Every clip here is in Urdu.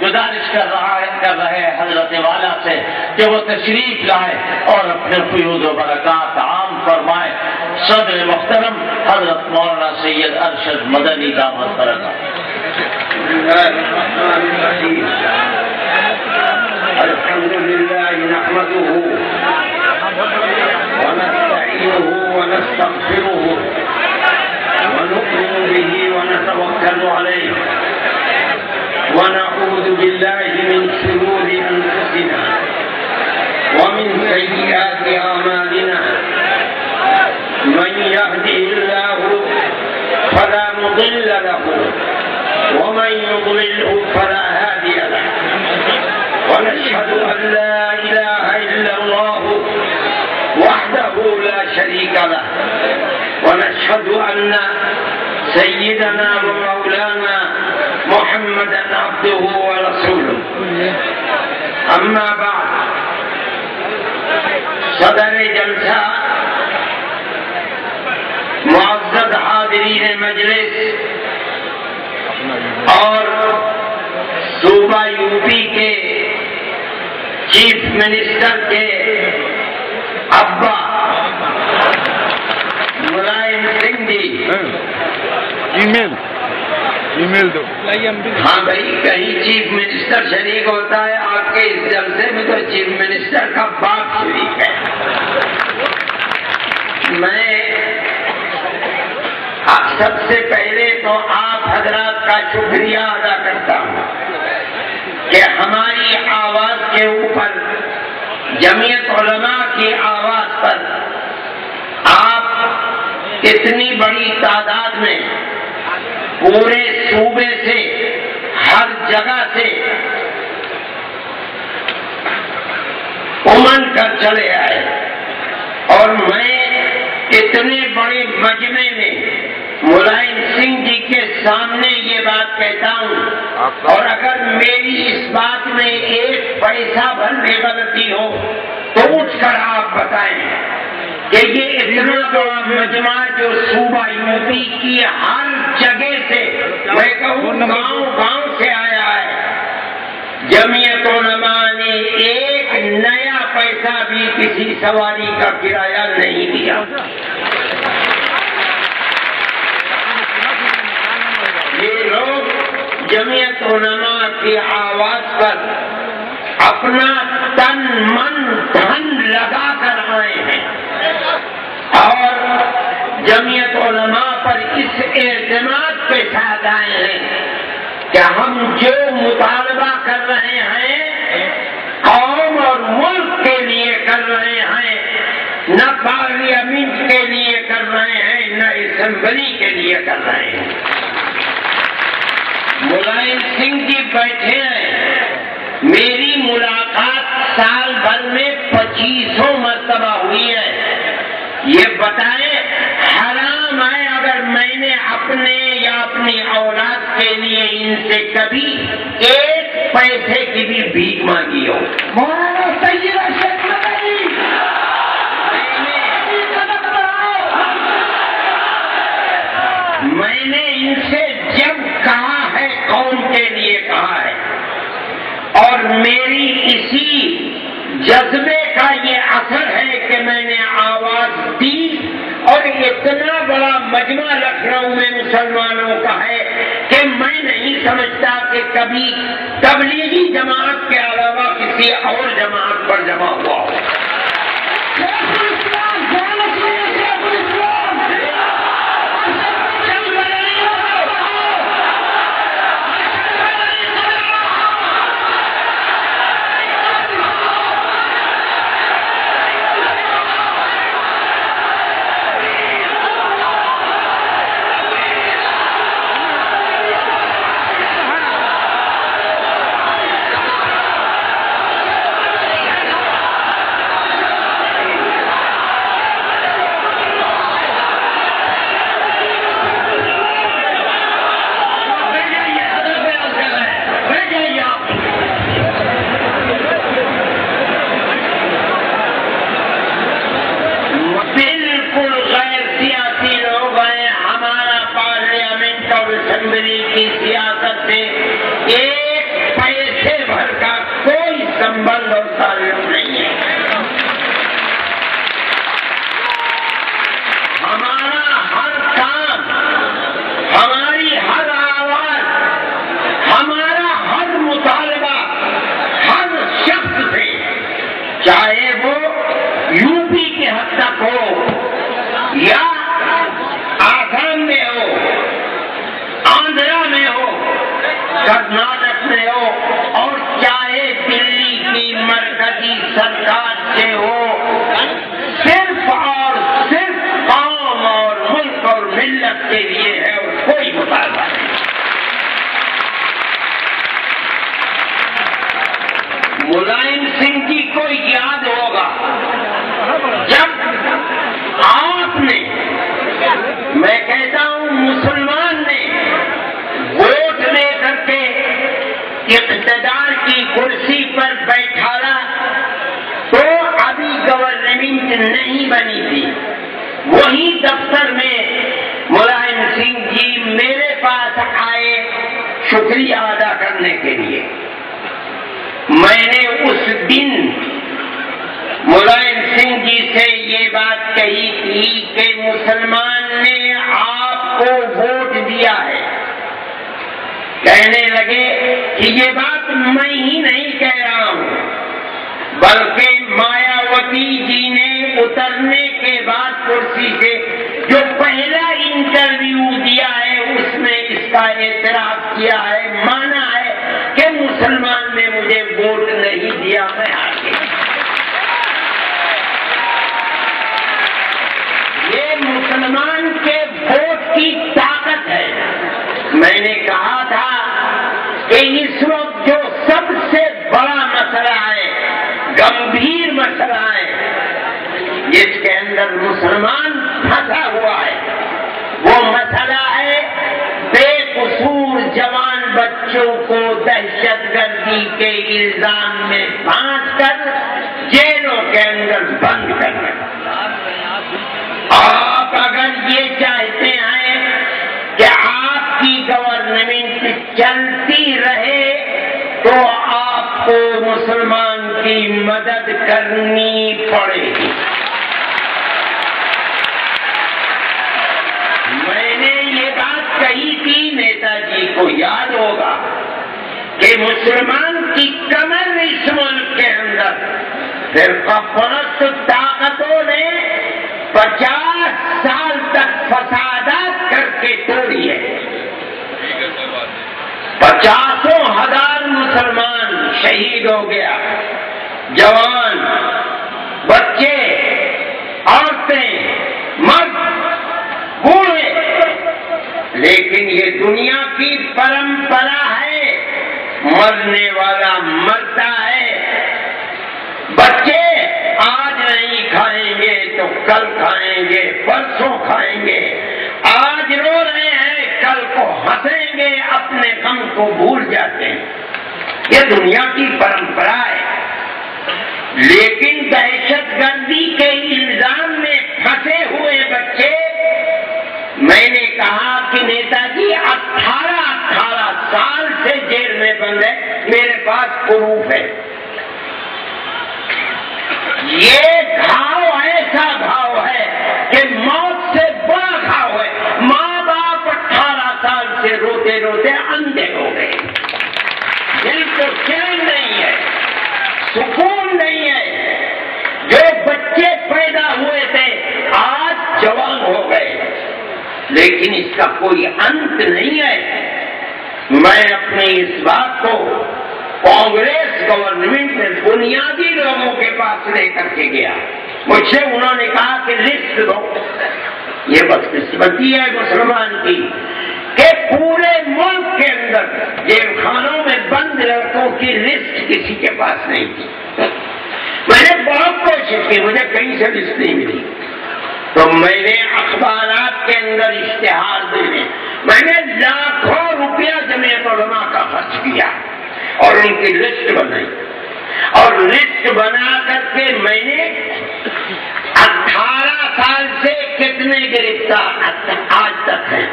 گزارش کر رہے ہیں حضرت والا سے کہ وہ تشریف لائے اور اپنے فیوض و برکات عام فرمائے. صدر محترم حضرت مولانا سید ارشد مدنی دامت برکات. الحمد لله نحمده ونستعينه ونستغفره ونؤمن به ونتوكل عليه ونعوذ بالله من شرور أنفسنا ومن سيئات أعمالنا. من يهده الله فلا مضل له ومن يضلله فلا هادي له. ونشهد أن لا إله إلا الله وحده لا شريك له ونشهد أن سيدنا ومولانا محمدا عبده ورسوله. أما بعد، صدر جلسہ، معزز حاضرین مجلس اور صوبہ یو پی کے چیف منسٹر کے ابا ملائم سنگھ جی. ای میل دو. ہاں بھائی، کہیں چیف منسٹر شریک ہوتا ہے، آپ کے اس جلسے میں تو چیف منسٹر کا باپ شریک ہے. میں سب سے پہلے تو آپ حضرات کا شکریہ ادا کرتا ہوں کہ ہماری آواز کے اوپر، جمعیت علماء کی آواز پر آپ اتنی بڑی تعداد میں پورے صوبے سے، ہر جگہ سے امن کر چلے آئے. اور میں اتنے بڑے مجمع میں ملائم سنگھ جی کے سامنے یہ بات کہتا ہوں، اور اگر میری اس بات میں ایک پیسہ بھر بھی غلطی ہو تو اٹھ کر آپ بتائیں کہ یہ اتنا بڑا مجمع جو صوبہ یو پی کی ہر جگہ سے، میں کہوں گاؤں گاؤں سے آیا ہے، جمعیت علماء نے ایک نیا پیسہ بھی کسی سواری کا کرایہ نہیں دیا. یہ لوگ جمعیت علماء کی آواز پر اپنا تن من دھن لگا کر آئے ہیں اور جمعیت علماء پر اس اعتماد کے ساتھ آئے ہیں کہ ہم جو مطالبہ کر رہے ہیں قوم اور ملک کے لیے کر رہے ہیں، نہ پارلیمنٹ کے لیے کر رہے ہیں، نہ اسمبلی کے لیے کر رہے ہیں. ملائم سنگھ جی بیٹھے ہیں، میری ملاقات سال بھر میں 2500 مرتبہ ہوئی ہے. یہ بتائیں حرام ہے اگر میں نے اپنے یا اپنی اولاد کے لیے ان سے کبھی ایک پیسے کی بھی بھیک مانگی ہو. مولانا سید ارشد مدنی میں نے ان سے جب کہا ہے قوم کے لیے کہا ہے، اور میری اسی جذبے کا یہ اثر ہے کہ میں نے آواز دی اور اتنا بڑا مجمع لکھنؤ میں مسلمانوں کا ہے کہ میں نہیں سمجھتا کہ کبھی تبلیغی جماعت کے علاوہ کسی اور جماعت پر جمع ہوا ہو. اقتدار کی کرسی پر بیٹھالا تو ابھی گورنمنٹ نہیں بنی تھی. وہی دفتر میں ملائم سنگھ جی میرے پاس آئے شکریہ ادا کرنے کے لیے. میں نے اس دن ملائم سنگھ جی سے یہ بات کہی تھی کہ مسلمان نے آپ کو ووٹ دیا ہے. کہنے لگے کہ یہ بات میں ہی نہیں کہہ رہا ہوں بلکہ مایاوتی جی نے اترنے کے بعد کرسی سے جو پہلا انٹرویو دیا ہے اس میں اس کا اعتراف کیا ہے, مانا ہے کہ مسلمان نے مجھے ووٹ نہیں دیا, میں ہار گیا. یہ مسلمان کے ووٹ کی طاقت ہے. میں نے کہا تھا کہ اس وقت جو سب سے بڑا مسئلہ ہے, گمبھیر مسئلہ ہے جس کے اندر مسلمان پھنسا ہوا ہے, وہ مسئلہ ہے بے قصور جوان بچوں کو دہشت گردی کے الزام میں پھانس کر جیلوں کے اندر بند کرنا. آپ اگر یہ چاہتے ہیں کہ آپ کی گورنمنٹ چلتی رہے تو آپ کو مسلمان کی مدد کرنی پڑے گی. میں نے یہ بات کہی تھی, نیتا جی کو یاد ہوگا کہ مسلمان کی کمر اس ملک کے اندر فرقہ پرست طاقتوں نے 50 سال تک فسادات کر کے توڑی ہے. 50,000 مسلمان شہید ہو گیا, جوان, بچے, عورتیں, مرد, بوڑھے. لیکن یہ دنیا کی پرمپرا ہے, مرنے والا مرتا ہے. بچے آج نہیں کھائیں گے تو کل کھائیں گے, پرسوں کھائیں گے. آج رو رہے ہیں, کل کو ہنسیں گے, اپنے غم کو بھول جاتے ہیں. یہ دنیا کی پرمپرا ہے. لیکن دہشت گردی کے الزام میں پھنسے ہوئے بچے, میں نے کہا کہ نیتا جی 18 سال سے جیل میں بند ہے, میرے پاس پروف ہے. یہ گھاؤ ایسا گھاؤ ہے کہ موت سے بڑا گھاؤ ہے. ماں باپ 18 سال سے روتے روتے اندھے ہو گئے, دل کو چین نہیں ہے, سکون نہیں ہے. جو بچے پیدا ہوئے تھے آج جوان ہو گئے, لیکن اس کا کوئی انت نہیں ہے. میں اپنی اس بات کو کانگریس گورنمنٹ میں بنیادی لوگوں کے پاس لے کر کے گیا. مجھ سے انہوں نے کہا کہ لسٹ دو. یہ بدقسمتی ہے مسلمان کی کہ پورے ملک کے اندر جیل خانوں میں بند لڑکوں کی لسٹ کسی کے پاس نہیں تھی. میں نے بہت کوشش کی, مجھے کہیں سے لسٹ نہیں ملی. تو میں نے اخبارات کے اندر اشتہار دینے, میں نے لاکھوں روپیہ جمعیت علماء کا خرچ کیا اور ان کی لسٹ بنائی. اور لسٹ بنا کر کے میں نے 18 سال سے کتنے گرفتار آج تک ہیں,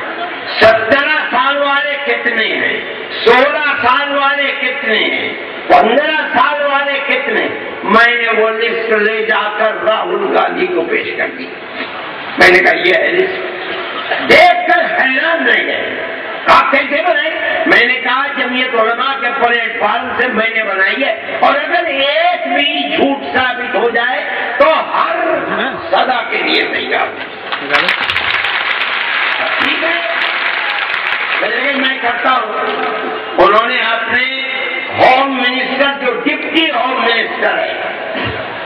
17 سال والے کتنے ہیں, 16 سال والے کتنے ہیں, 15 سال والے کتنے. میں نے وہ لسٹ لے جا کر راہل گاندھی کو پیش کر دی. میں نے کہا یہ ہے لسٹ. دیکھ کر حیران رہ گئے. آپ کیسے بنائے؟ میں نے کہا جمعیت علماء کے پلیٹ فارم سے میں نے بنائی ہے, اور اگر ایک بھی جھوٹ ثابت ہو جائے تو ہر سزا کے لیے تیار. ٹھیک ہے, میں کرتا ہوں. انہوں نے اپنے ہوم منسٹر جو ڈپٹی ہوم منسٹر ہے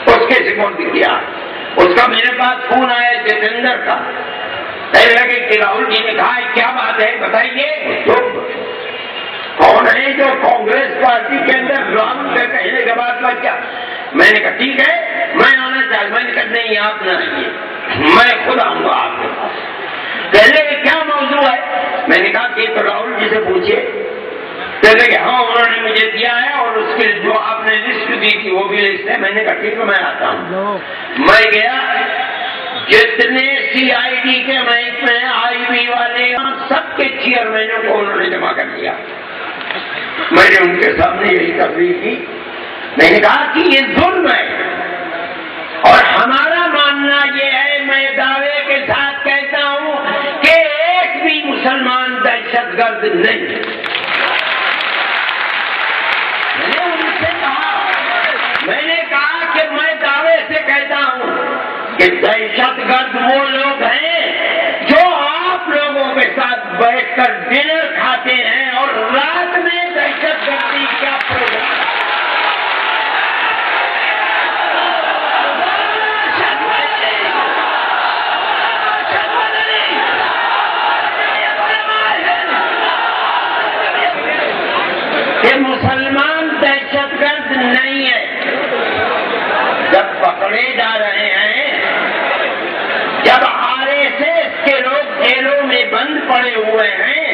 اس کے سپرد کیا. اس کا میرے پاس فون آیا جتیندر کا, کہنے لگے کہ راہل جی نے کہا کیا بات ہے بتائیے. تو کون ہے جو کانگریس پارٹی کے اندر رام کے کہنے کے بعد میں کیا. میں نے کہا ٹھیک ہے میں آنا چاہتا. میں نے کہا نہیں آپ نہ آئیے, میں خود آؤں گا آپ کے پاس. کہنے لگے کیا موضوع ہے. میں نے کہا کہ تو راہل جی سے پوچھیے. کہتے کہ ہاں انہوں نے مجھے دیا ہے اور اس کے جو آپ نے لسٹ دی تھی وہ بھی لسٹ ہے. میں نے کہا ٹھیک ہے میں آتا ہوں. میں گیا, جتنے CID کے محکمے IB والے سب کے چیئرمینوں کو انہوں نے جمع کر دیا. میں نے ان کے سامنے یہی تقریر کی. میں نے کہا کہ یہ ظلم ہے اور ہمارا ماننا یہ ہے, میں دعوے کے ساتھ کہتا ہوں کہ ایک بھی مسلمان دہشت گرد نہیں. میں نے کہا کہ میں دعوے سے کہتا ہوں کہ دہشت گرد وہ لوگ ہیں جو آپ لوگوں کے ساتھ بیٹھ کر ڈنر کھاتے ہیں اور رات میں دہشت گردی کا پروگرام. کہ مسلمان دہشت گرد نہیں ہے. جب پکڑے جا رہے ہیں, جب RSS کے لوگ جیلوں میں بند پڑے ہوئے ہیں,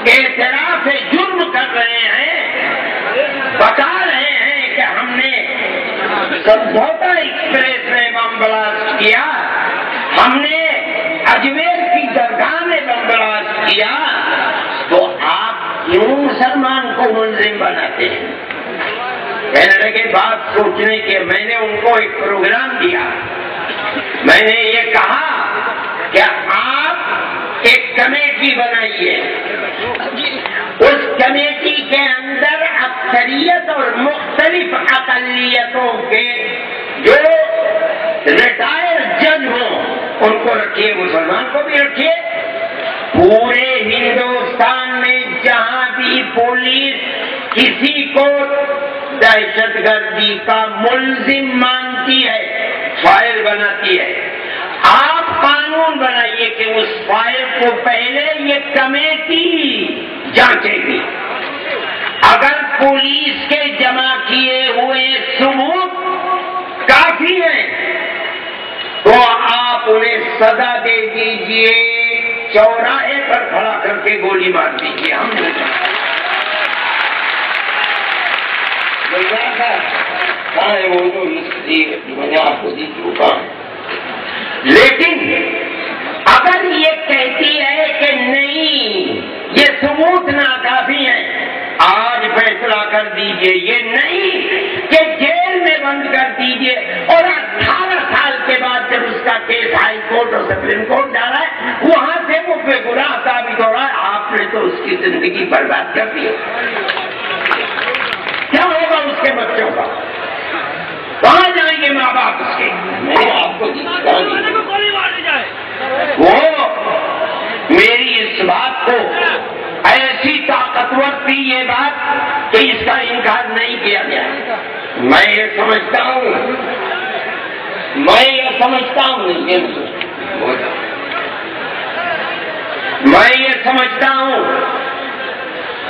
اعتراف جرم کر رہے ہیں, بتا رہے ہیں کہ ہم نے سمجھوتا ایکسپریس میں بم بلاسٹ کیا, ہم نے اجمیر کی درگاہ میں بم بلاسٹ کیا, تو آپ کیوں مسلمان کو ملزم بناتے ہیں؟ کہنے لگے بات سوچنے کے. میں نے ان کو ایک پروگرام دیا. میں نے یہ کہا کہ آپ ایک کمیٹی بنائیے, اس کمیٹی کے اندر اکثریت اور مختلف اقلیتوں کے جو ریٹائر جج ہوں ان کو رکھیے, مسلمان کو بھی رکھیے. پورے ہندوستان میں جہاں بھی پولیس کسی کو دہشت گردی کا ملزم مانتی ہے, فائل بناتی ہے, آپ قانون بنائیے کہ اس فائل کو پہلے یہ کمیٹی جانچے گی. اگر پولیس کے جمع کیے ہوئے ثبوت کافی ہیں تو آپ انہیں سزا دے دیجئے, چوراہے پر کھڑا کر کے گولی مار دیجیے. ہم وہ جو میں نے آپ کو دی چکا. لیکن اگر یہ کہتی ہے کہ نہیں یہ ثبوت ناکافی ہے, آج فیصلہ کر دیجئے. یہ نہیں کہ جیل میں بند کر دیجئے اور 18 سال کے بعد جب اس کا کیس ہائی کورٹ اور سپریم کورٹ ڈالا ہے وہاں سے وہ بے گناہ ثابت ہو رہا ہے, آپ نے تو اس کی زندگی برباد کر دی. کیا ہوگا اس کے بچوں کا؟ کہاں جائیں گے ماں باپ اس کے؟ میں نے آپ کو وہ میری اس بات کو ایسی طاقتور تھی یہ بات کہ اس کا انکار نہیں کیا گیا. میں یہ سمجھتا ہوں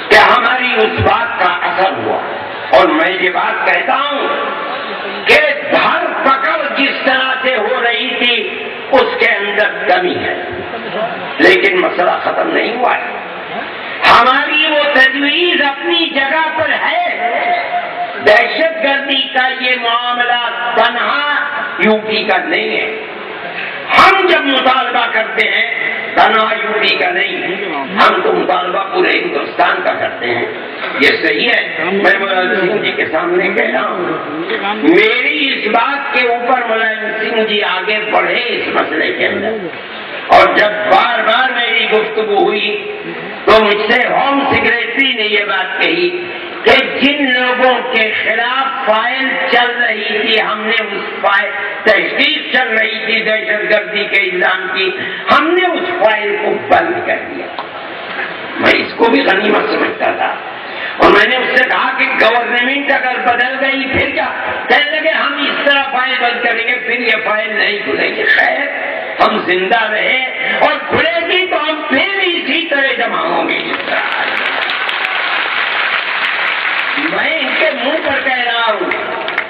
کہ ہماری اس بات کا اثر ہوا. اور میں یہ بات کہتا ہوں کہ دھر پکڑ جس طرح سے ہو رہی تھی اس کے اندر کمی ہے, لیکن مسئلہ ختم نہیں ہوا ہے. ہماری وہ تجویز اپنی جگہ پر ہے. دہشت گردی کا یہ معاملہ تنہا UP کا نہیں ہے. ہم جب مطالبہ کرتے ہیں تنہا UP کا نہیں, ہم تو مطالبہ پورے ہندوستان کا کرتے ہیں. یہ صحیح ہے. میں ملائم سنگھ جی کے سامنے کہہ رہا ہوں, میری اس بات کے اوپر ملائم سنگھ جی آگے بڑھے اس مسئلے کے اندر. اور جب بار بار میری گفتگو ہوئی تو مجھ سے ہوم سیکریٹری نے یہ بات کہی کہ جن لوگوں کے خلاف فائل چل رہی تھی, ہم نے اس فائل تحقیق چل رہی تھی دہشت گردی کے الزام کی, ہم نے اس فائل کو بند کر دیا. میں اس کو بھی غنیمت سمجھتا تھا. اور میں نے اس سے کہا کہ گورنمنٹ اگر بدل گئی پھر کیا؟ کہنے لگے ہم اس طرح فائل بند کریں گے پھر یہ فائل نہیں کھلے گی. خیر ہم زندہ رہے اور کھلے گی تو ہم پھر اسی طرح جمع ہوں گے جس طرح. میں ان کے منہ پر کہہ رہا ہوں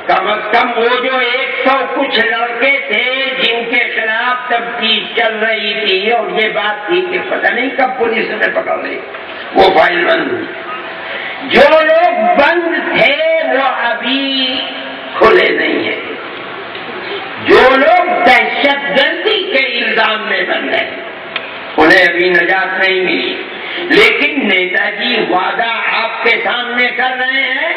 کم از کم وہ جو 100 کچھ لڑکے تھے جن کے خلاف تفتیش چل رہی تھی اور یہ بات تھی کہ پتہ نہیں کب پولیس نے پکڑ لی, وہ فائل بند ہوئی. جو لوگ بند تھے وہ ابھی کھلے نہیں ہیں، جو لوگ دہشت گردی کے الزام میں بند ہیں انہیں ابھی نجات نہیں ملی، لیکن نیتا جی وعدہ آپ کے سامنے کر رہے ہیں،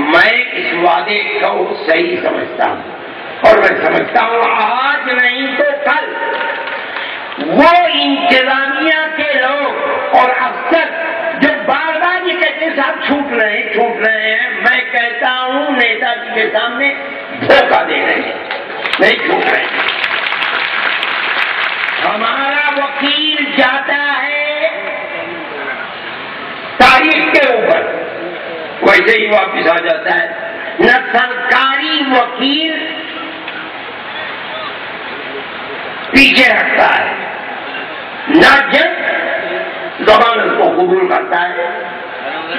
میں اس وعدے کو صحیح سمجھتا ہوں، اور میں سمجھتا ہوں آج نہیں تو کل وہ انتظامیہ کے لوگ اور افسر جو بار بار یہ کہتے ہیں صاحب چھوٹ رہے ہیں، میں کہتا ہوں نیتا جی کے سامنے دھوکہ دے رہے ہیں، نہیں چھوٹ رہے ہیں۔ ہمارا وکیل جاتا ہے تاریخ کے اوپر، ویسے ہی واپس آ جاتا ہے، نہ سرکاری وکیل پیچھے ہٹتا ہے، نہ جج ضمانت کو قبول کرتا ہے۔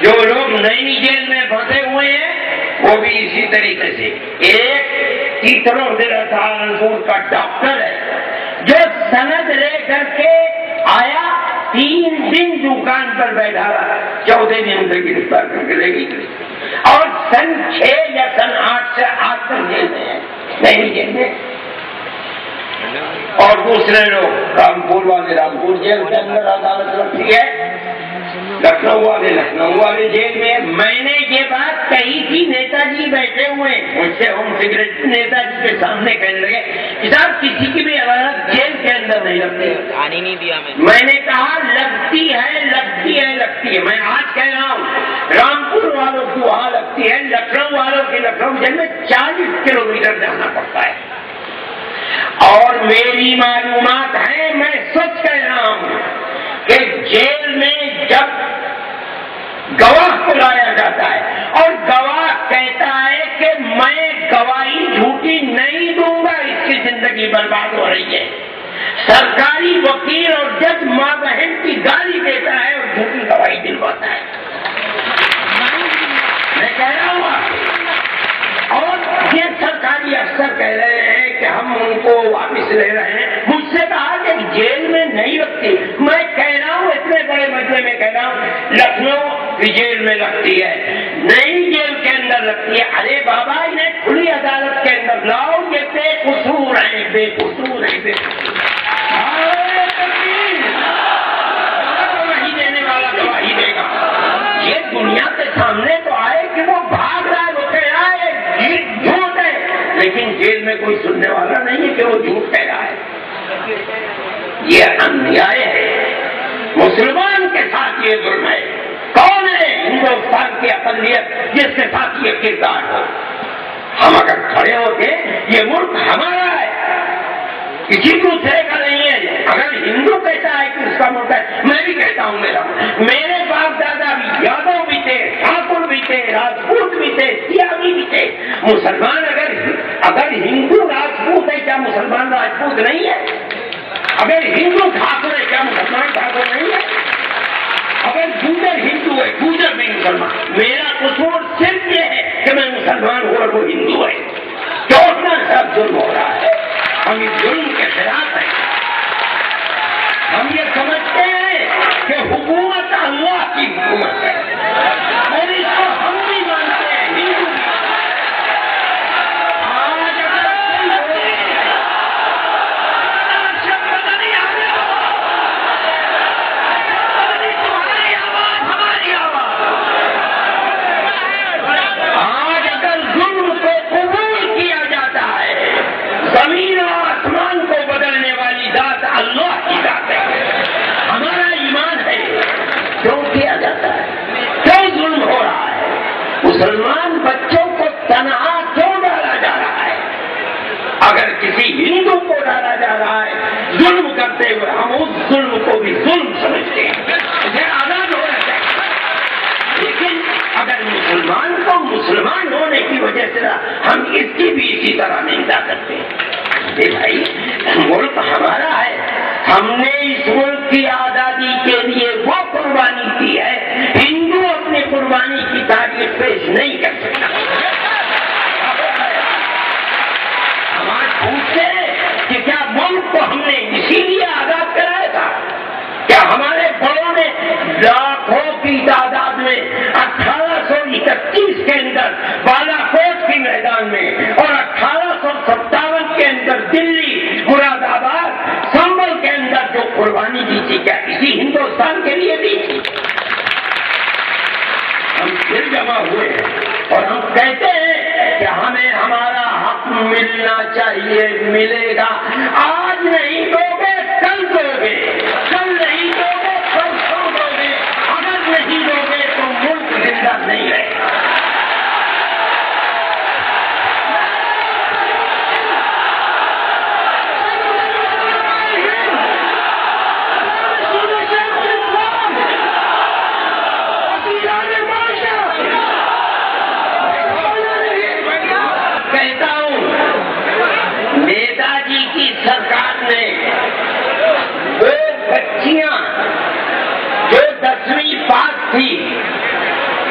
جو لوگ نئی جیل میں پھنسے ہوئے ہیں وہ بھی اسی طریقے سے، ایک تیتروں ضلع سہارنپور کا ڈاکٹر ہے جو سند لے کر کے آیا، 3 دن دکان پر بیٹھا رہا، 14 دن سے گرفتار کر کے لے گئی، اور سن 6 یا سن 8 سے آج تک جیل میں ہے، نئی جیل میں۔ اور دوسرے لوگ رامپور والے رامپور جیل کے اندر عدالت رکھتی ہے، لکھنؤ والے جیل میں۔ میں نے یہ بات کہی تھی، نیتا جی بیٹھے ہوئے مجھ سے ہوم سیکرٹری نیتا جی کے سامنے کہنے لگے صاحب کسی کی بھی عدالت جیل کے اندر نہیں لگتی، آنے نہیں دیا میں نے کہا لگتی ہے، میں آج کہہ رہا ہوں رامپور والوں کی وہاں لگتی ہے، لکھنؤ والوں کی لکھنؤ جیل میں 40 کلومیٹر جانا پڑتا ہے، اور میری معلومات ہیں، میں سچ کہہ رہا ہوں کہ جیل میں جب گواہ کو لایا جاتا ہے اور گواہ کہتا ہے کہ میں گواہی جھوٹی نہیں دوں گا، اس کی زندگی برباد ہو رہی ہے، سرکاری وکیل اور جج ماں بہن کی گالی دیتا ہے اور جھوٹی گواہی دلواتا ہے، میں کہہ رہا ہوں۔ اور یہ سرکاری افسر کہہ رہے ہیں کہ ہم ان کو واپس لے رہے ہیں، مجھ سے کہا کہ جیل میں نہیں لگتی، میں کہہ رہا ہوں اتنے بڑے مسئلے میں کہہ رہا ہوں لکھنؤ کی جیل میں لگتی ہے، نئی جیل کے اندر لگتی ہے۔ ارے بابا انہیں کھلی عدالت کے اندر لاؤ، یہ بے قصور ہیں، بے قصور ہیں، بے قصور۔ نہیں دینے والا گواہی دے گا، یہ دنیا کے سامنے تو آئے کہ وہ بھاگ رہا ہے، وہ کہہ رہا ہے جھوٹ ہے، لیکن جیل میں کوئی سننے والا نہیں ہے کہ وہ جھوٹ کہہ رہا ہے۔ یہ انیائے ہے، مسلمان کے ساتھ یہ ظلم ہے۔ کون ہے ہندوستان کی اقلیت جس کے ساتھ یہ کردار ہو؟ ہم اگر کھڑے ہوتے یہ ملک ہمارا ہے، کسی دوسرے کا نہیں ہے۔ اگر ہندو کہتا ہے کہ اس کا ملک ہے، میں بھی کہتا ہوں میرا ملک۔ میرے باپ دادا بھی یادو بھی تھے، ٹھاکر بھی تھے، راجپوت بھی تھے، سیاسی بھی تھے۔ مسلمان اگر ہندو راجپوت ہے، کیا مسلمان راجپوت نہیں ہے؟ اگر ہندو ٹھاکر ہے، کیا مسلمان ٹھاکر نہیں ہے؟ اگر گوجر ہندو ہے، گوجر بھی مسلمان۔ میرا قصور صرف یہ ہے کہ میں مسلمان ہوں اور وہ ہندو ہے۔ کیوں اتنا سب ظلم ہو رہا ہے؟ ہم اس ظلم کے خلاف ہیں۔ ہم یہ سمجھتے ہیں کہ حکومت اللہ کی حکومت ہے، اور اس کو ہم بھی مانتے ہیں، ہندو بھی۔ آج اگر نہیں آ رہا، تمہاری آواز ہماری آواز، آج اگر ظلم کو قبول کیا جاتا ہے، زمین اور آسمان کو بدلنے والی ذات اللہ کی ذات ہے، ہمارا ایمان ہے، کیوں کیا جاتا ہے؟ کیوں ظلم ہو رہا ہے؟ مسلمان بچوں کو تنہا کیوں ڈالا جا رہا ہے؟ اگر کسی ہندو کو ڈالا جا رہا ہے ظلم کرتے ہوئے، ہم اس ظلم کو بھی ظلم سمجھتے ہیں، اسے آزاد ہونا چاہیے۔ لیکن اگر مسلمان کو مسلمان ہونے کی وجہ سے ہم اس کی بھی اسی طرح نندا کرتے ہیں، بھائی ملک ہمارا ہے، ہم نے اس ملک کی آزادی کے لیے وہ قربانی کی ہے، ہندو اپنی قربانی کی تاریخ پیش نہیں کر سکتا۔ ہم آج پوچھتے ہیں کہ کیا ملک کو ہم نے اسی لیے آزاد کرایا تھا؟ کیا ہمارے بڑوں نے لاکھوں کی تعداد میں 18 کے اندر بالاکوٹ کے میدان میں اور 1857 کے اندر دلی، مراد آباد، سنبل کے اندر جو قربانی دی تھی، کیا اسی ہندوستان کے لیے دی تھی؟ ہم پھر جمع ہوئے ہیں اور ہم کہتے ہیں کہ ہمیں ہمارا حق ملنا چاہیے، ملے گا۔ آج نہیں دو گے کل دو گے، کل نہیں دو گے پرسوں دو گے، اگر نہیں دو گے تو ملک زندہ نہیں رہے گا۔ کہتا ہوں نیتا جی کی سرکار نے وہ بچیاں جو 10ویں پاس تھی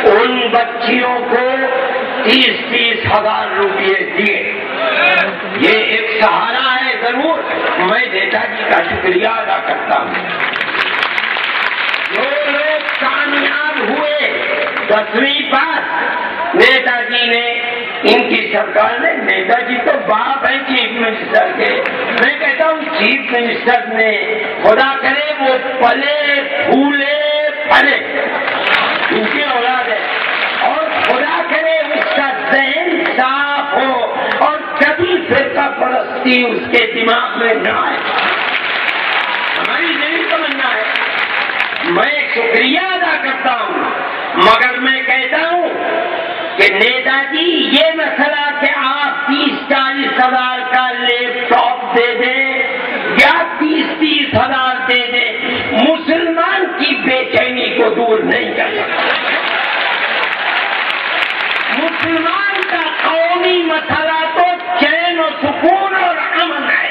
ان بچیوں کو 30-30 ہزار روپئے دیے۔ یہ ایک سہارا ہے، ضرور میں نیتا جی کا شکریہ ادا کرتا ہوں۔ جو لوگ کامیاب ہوئے 10ویں پاس، نیتا جی نے، ان کی سرکار نے، نیتا جی تو باپ ہے چیف منسٹر کے، میں کہتا ہوں چیف منسٹر نے خدا کرے وہ پلے پھولے پھلے، ان کی اولاد ہے، اور خدا کرے اس کا ذہن صاف ہو اور کبھی فرقہ پرستی اس کے دماغ میں نہ آئے۔ ہماری یہی تمنا ہے۔ میں شکریہ ادا کرتا ہوں، مگر میں کہتا ہوں کہ نیتا جی یہ مسئلہ کہ آپ 30-40 ہزار کا لیپ ٹاپ دے دیں یا 30-30 ہزار دے دیں، مسلمان کی بے چینی کو دور نہیں کر سکتا۔ مسلمان کا قومی مسئلہ تو چین و سکون اور امن ہے۔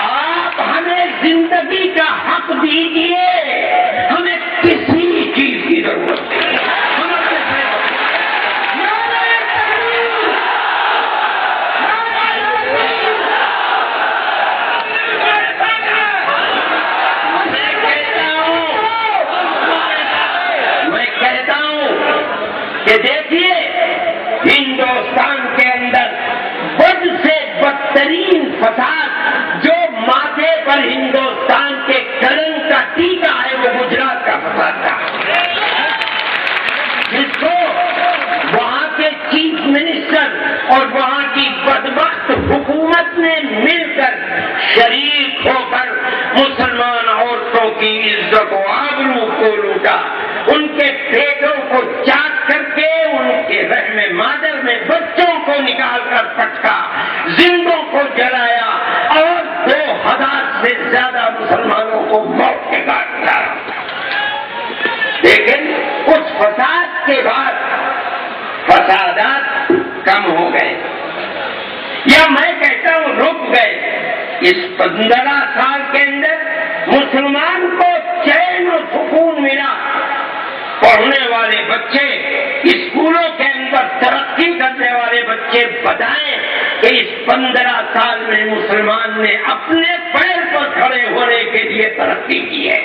آپ ہمیں زندگی کا حق دیجیے، ہمیں کسی چیز کی ضرورت نہیں۔ کہ دیکھیے ہندوستان کے اندر بد سے بدترین فساد جو ماتھے پر ہندوستان کے کلنک کا ٹیکا ہے وہ گجرات کا فساد تھا، جس کو وہاں کے چیف منسٹر اور وہاں کی بدبخت حکومت نے مل کر شریک ہو کر مسلمان عورتوں کی عزت و آبرو کو لوٹا، ان کے پیٹوں کو چاٹ کر کے ان کے رحم مادر میں بچوں کو نکال کر پٹکا، زندوں کو جلایا اور 2000 سے زیادہ مسلمانوں کو موت کے گھاٹ اتارا۔ لیکن اس فساد کے بعد فسادات کم ہو گئے، یا میں کہتا ہوں رک گئے۔ اس 15 سال کے اندر مسلمان کو چین و سکون ملا، پڑھنے والے بچے، اسکولوں کے اندر ترقی کرنے والے بچے بتائیں کہ اس 15 سال میں مسلمان نے اپنے پیر پر کھڑے ہونے کے لیے ترقی کی ہے۔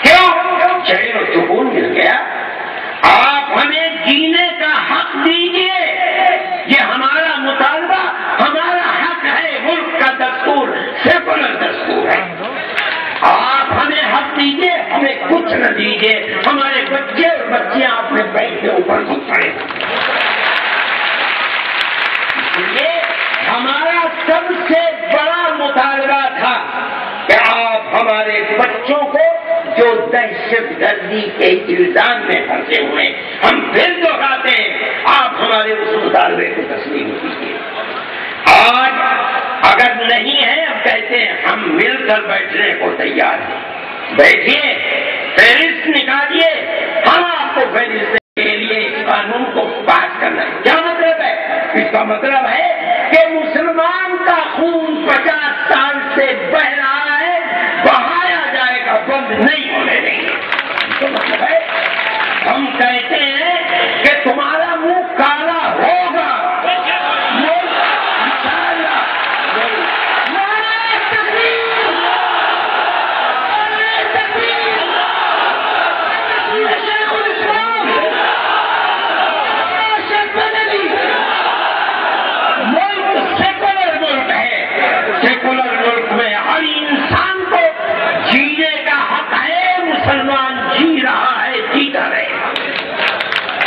کیوں؟ چین و سکون مل گیا۔ آپ ہمیں جینے کا حق دیجیے، یہ ہمارا مطالبہ، ہمارا حق ہے۔ ملک کا دستور سیکولر دستور ہے۔ آپ ہمیں حق دیجیے، ہمیں کچھ نہ دیجیے، ہمارے بچے اور بچیاں اپنے بیٹھ کے اوپر کو کھڑے۔ یہ ہمارا سب سے بڑا مطالبہ تھا کہ آپ ہمارے بچوں کو جو دہشت گردی کے الزام میں پھنسے ہوئے، ہم پھر دہراتے ہیں، آپ ہمارے اس مطالبے کو تسلیم کیجیے۔ آج اگر نہیں ہے، اب کہتے ہیں ہم مل کر بیٹھنے کو تیار ہیں، بیٹھیے، فہرست نکالیے، ہم آپ کو فہرست کے لیے اس قانون کو پاس کرنا ہے۔ کیا مطلب ہے؟ اس کا مطلب ہے کہ مسلمان کا خون 50 سال سے بہ رہا ہے، بہایا جائے گا، بند نہیں ہونے دیں گے۔ تو مطلب ہے ہم کہتے ہیں کہ تمہارا منہ کالا ہوگا،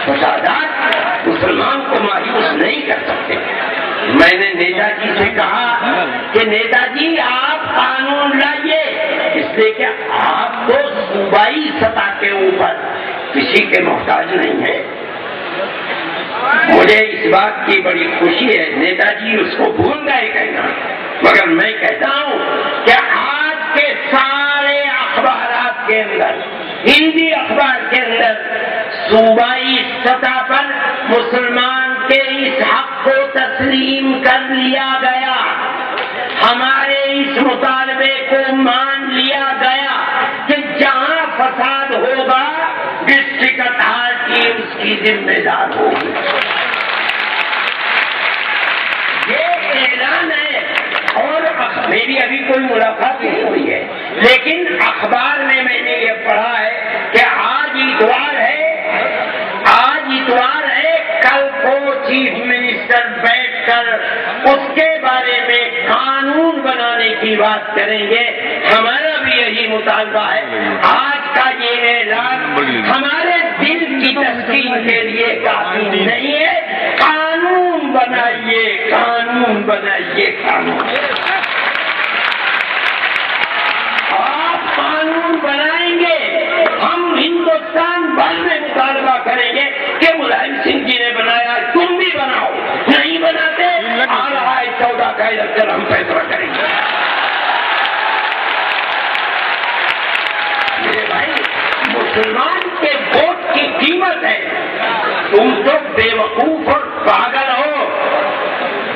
فسادات مسلمان کو مایوس نہیں کر سکتے. میں نے نیتا جی سے کہا کہ نیتا جی آپ قانون لائیے، اس لیے کہ آپ تو صوبائی سطح کے اوپر کسی کے محتاج نہیں ہیں. مجھے اس بات کی بڑی خوشی ہے، نیتا جی اس کو بھول گئے کہنا، مگر میں کہتا ہوں کہ آج کے سارے اخبارات کے اندر، ہندی اخبار کے اندر صوبائی سطح پر مسلمان کے اس حق کو تسلیم کر لیا گیا، ہمارے اس مطالبے کو مان لیا گیا کہ جہاں فساد ہوگا ڈسٹرکٹ اتھارٹی اس کی ذمہ دار ہوگی. یہ اعلان ہے، اور میری ابھی کوئی ملاقات نہیں ہوئی ہے، لیکن اخبار میں نے یہ پڑھا ہے کہ آج اتوار ہے، کل کو چیف منسٹر بیٹھ کر اس کے بارے میں قانون بنانے کی بات کریں گے. ہمارا بھی یہی مطالبہ ہے. آج کا یہ اعلان ہمارے دل کی تسکین کے لیے کافی نہیں ہے. قانون بنائیے، قانون بنائیے، قانون. آپ قانون بنائیں گے، ہم ہندوستان بھر میں مطالبہ کریں گے کہ ملائم سنگھ جی نے بنایا، تم بھی بناؤ. نہیں بناتے آ رہا ہے 14 کا الیکشن، ہم فیصلہ کریں گے. میرے بھائی، مسلمان کے ووٹ کی قیمت ہے. تم تو بے وقوف اور پاگل ہو،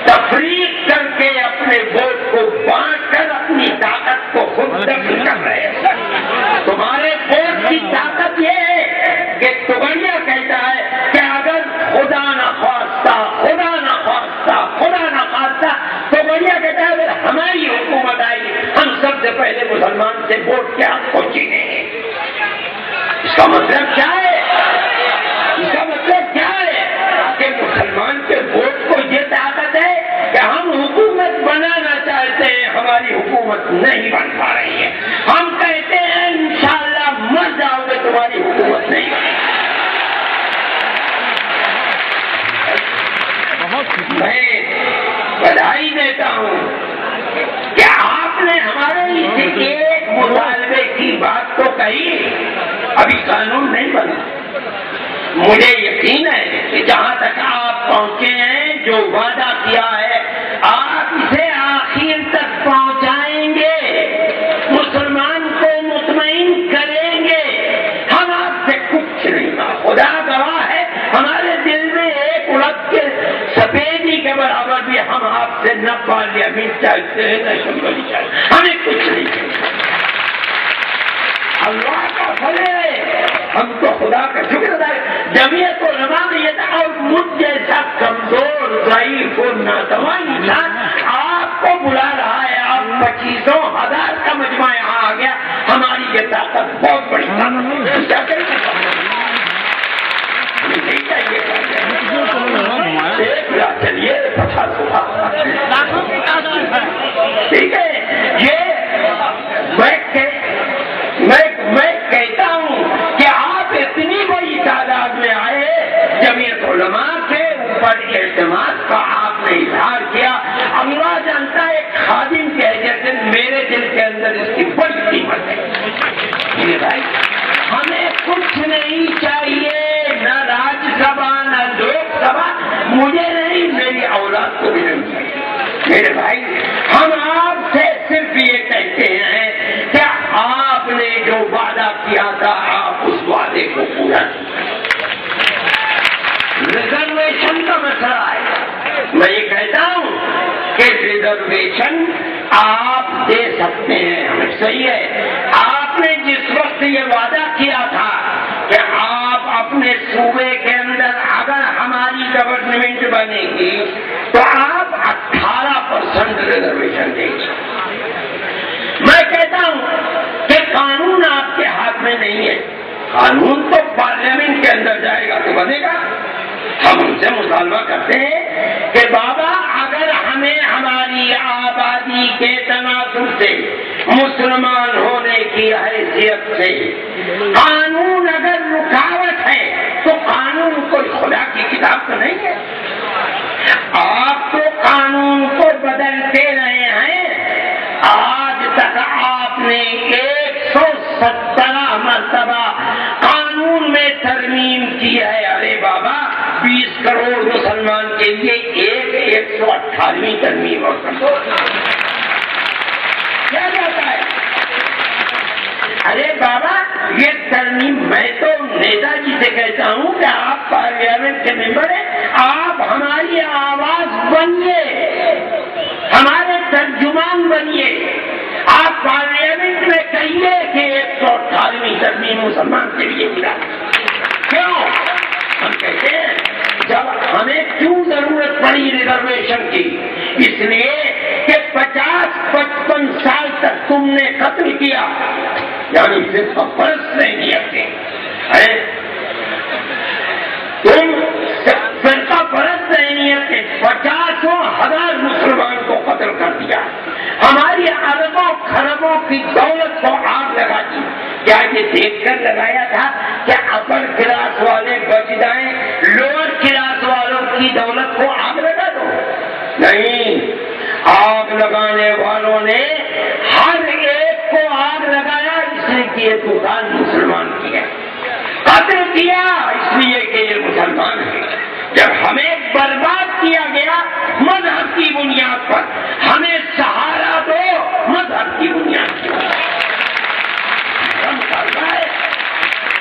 تفریق کر کے اپنے ووٹ کو بانٹ کر اپنی طاقت کو خود دفن کر رہے ہیں. تمہارے ووٹ کی طاقت یہ ہے کہ توگڑیا کہتا ہے کہ اگر خدا نخواستہ توگڑیا کہتا ہے اگر ہماری حکومت آئی ہم سب سے پہلے مسلمان سے ووٹ کے حق کو چھینیں گے. اس کا مطلب کیا ہے؟ کہ مسلمان کے ووٹ کو یہ طاقت ہے کہ ہم حکومت بنانا چاہتے ہیں، ہماری حکومت نہیں بن پا رہی ہے. ہم کہتے ہیں انشاءاللہ مر جاؤ گے، تمہاری حکومت نہیں بنے. میں بدھائی دیتا ہوں کہ آپ نے ہمارے اس ایک مطالبے کی بات تو کہی، ابھی قانون نہیں بنا. مجھے یقین ہے کہ جہاں تک آپ پہنچے ہیں، جو وعدہ کیا ہے آپ اسے آخر تک پہنچائیں گے، مسلمان کو مطمئن کریں گے. ہم آپ سے کچھ نہیں، خدا گواہ ہے ہمارے دل میں ایک اڑد کے سفیدی کے برابر بھی ہم آپ سے نہ پارلیمنٹ چاہتے ہیں نہ اسمبلی چاہتے ہیں، ہمیں کچھ نہیں چاہیے. اللہ کا فضل ہے، ہم تو خدا کا شکر ادا ہے. جمعیت علماء میں یہ تھا، اور مجھ جیسا کمزور ضعیف اور ناتوان انسان آپ کو بلا رہا ہے. آپ 25,000 کا مجمع یہاں آ گیا. ہماری یہ طاقت بہت بڑی طاقت. کیا کریں گے؟ ہمیں نہیں چاہیے. چلیے 50 ٹھیک ہے. یہ میں کہتا ہوں کہ آپ اتنی بڑی تعداد میں آئے، جمعیت علماء کے اوپر اعتماد کا آپ نے اظہار کیا. اللہ جانتا ہے ایک خادم کے جیسے میرے دل کے اندر اس کی بڑی قیمت ہے. میرے بھائی، ہمیں کچھ نہیں چاہیے، نہ راجیہ سبھا نہ لوک سبھا، مجھے نہیں، میری اولاد کو بھی نہیں چاہیے. میرے بھائی، ہم آپ سے صرف یہ کہتے ہیں کہ آپ نے جو وعدہ کیا تھا آپ اس وعدے کو پورا کیا. ریزرویشن کا مسئلہ ہے. میں یہ کہتا ہوں کہ ریزرویشن آپ دے سکتے ہیں، صحیح ہے. آپ نے جس وقت یہ وعدہ کیا تھا کہ آپ اپنے صوبے کے اندر اگر ہماری گورنمنٹ بنے گی تو آپ 18% ریزرویشن دیں گے. میں کہتا ہوں کہ قانون آپ کے ہاتھ میں نہیں ہے، قانون تو پارلیمنٹ کے اندر جائے گا تو بنے گا. ہم ان سے مطالبہ کرتے ہیں کہ بابا اگر ہمیں ہماری آبادی کے تناسب سے، مسلمان ہونے کی حیثیت سے قانون اگر رکاوٹ ہے تو قانون کو 118ویں ترمیم اور کر دو. کیا جاتا ہے؟ ارے بابا یہ ترمیم میں تو نیتا جی سے کہتا ہوں کہ آپ پارلیمنٹ کے ممبر ہیں, آپ ہماری آواز بنیے, ہمارے ترجمان بنیے. آپ پارلیمنٹ میں کہیے کہ 118ویں ترمیم مسلمان کے لیے ملا. کیوں؟ ہم کہتے ہیں جب ہمیں کیوں ضرورت پڑی ریزرویشن کی, اس لیے کہ 50-55 سال تک تم نے قتل کیا, یعنی صرف فرض نہیں رکھتے, تم فرقہ پرست ذہنیت نے 50,000 مسلمان کو قتل کر دیا, ہماری اربوں خربوں کی دولت کو آگ لگا دی. کیا یہ دیکھ کر لگایا تھا کہ اپر کلاس والے بچ جائیں, لوور کلاس والوں کی دولت کو آگ لگا دو؟ نہیں, آگ لگانے والوں نے ہر ایک کو آگ لگایا اس لیے کہ یہ طوفان مسلمان کی ہے, قتل کیا اس لیے کہ یہ مسلمان ہے. جب ہمیں برباد کیا گیا مذہب کی بنیاد پر, ہمیں سہارا دو مذہب کی بنیاد پر.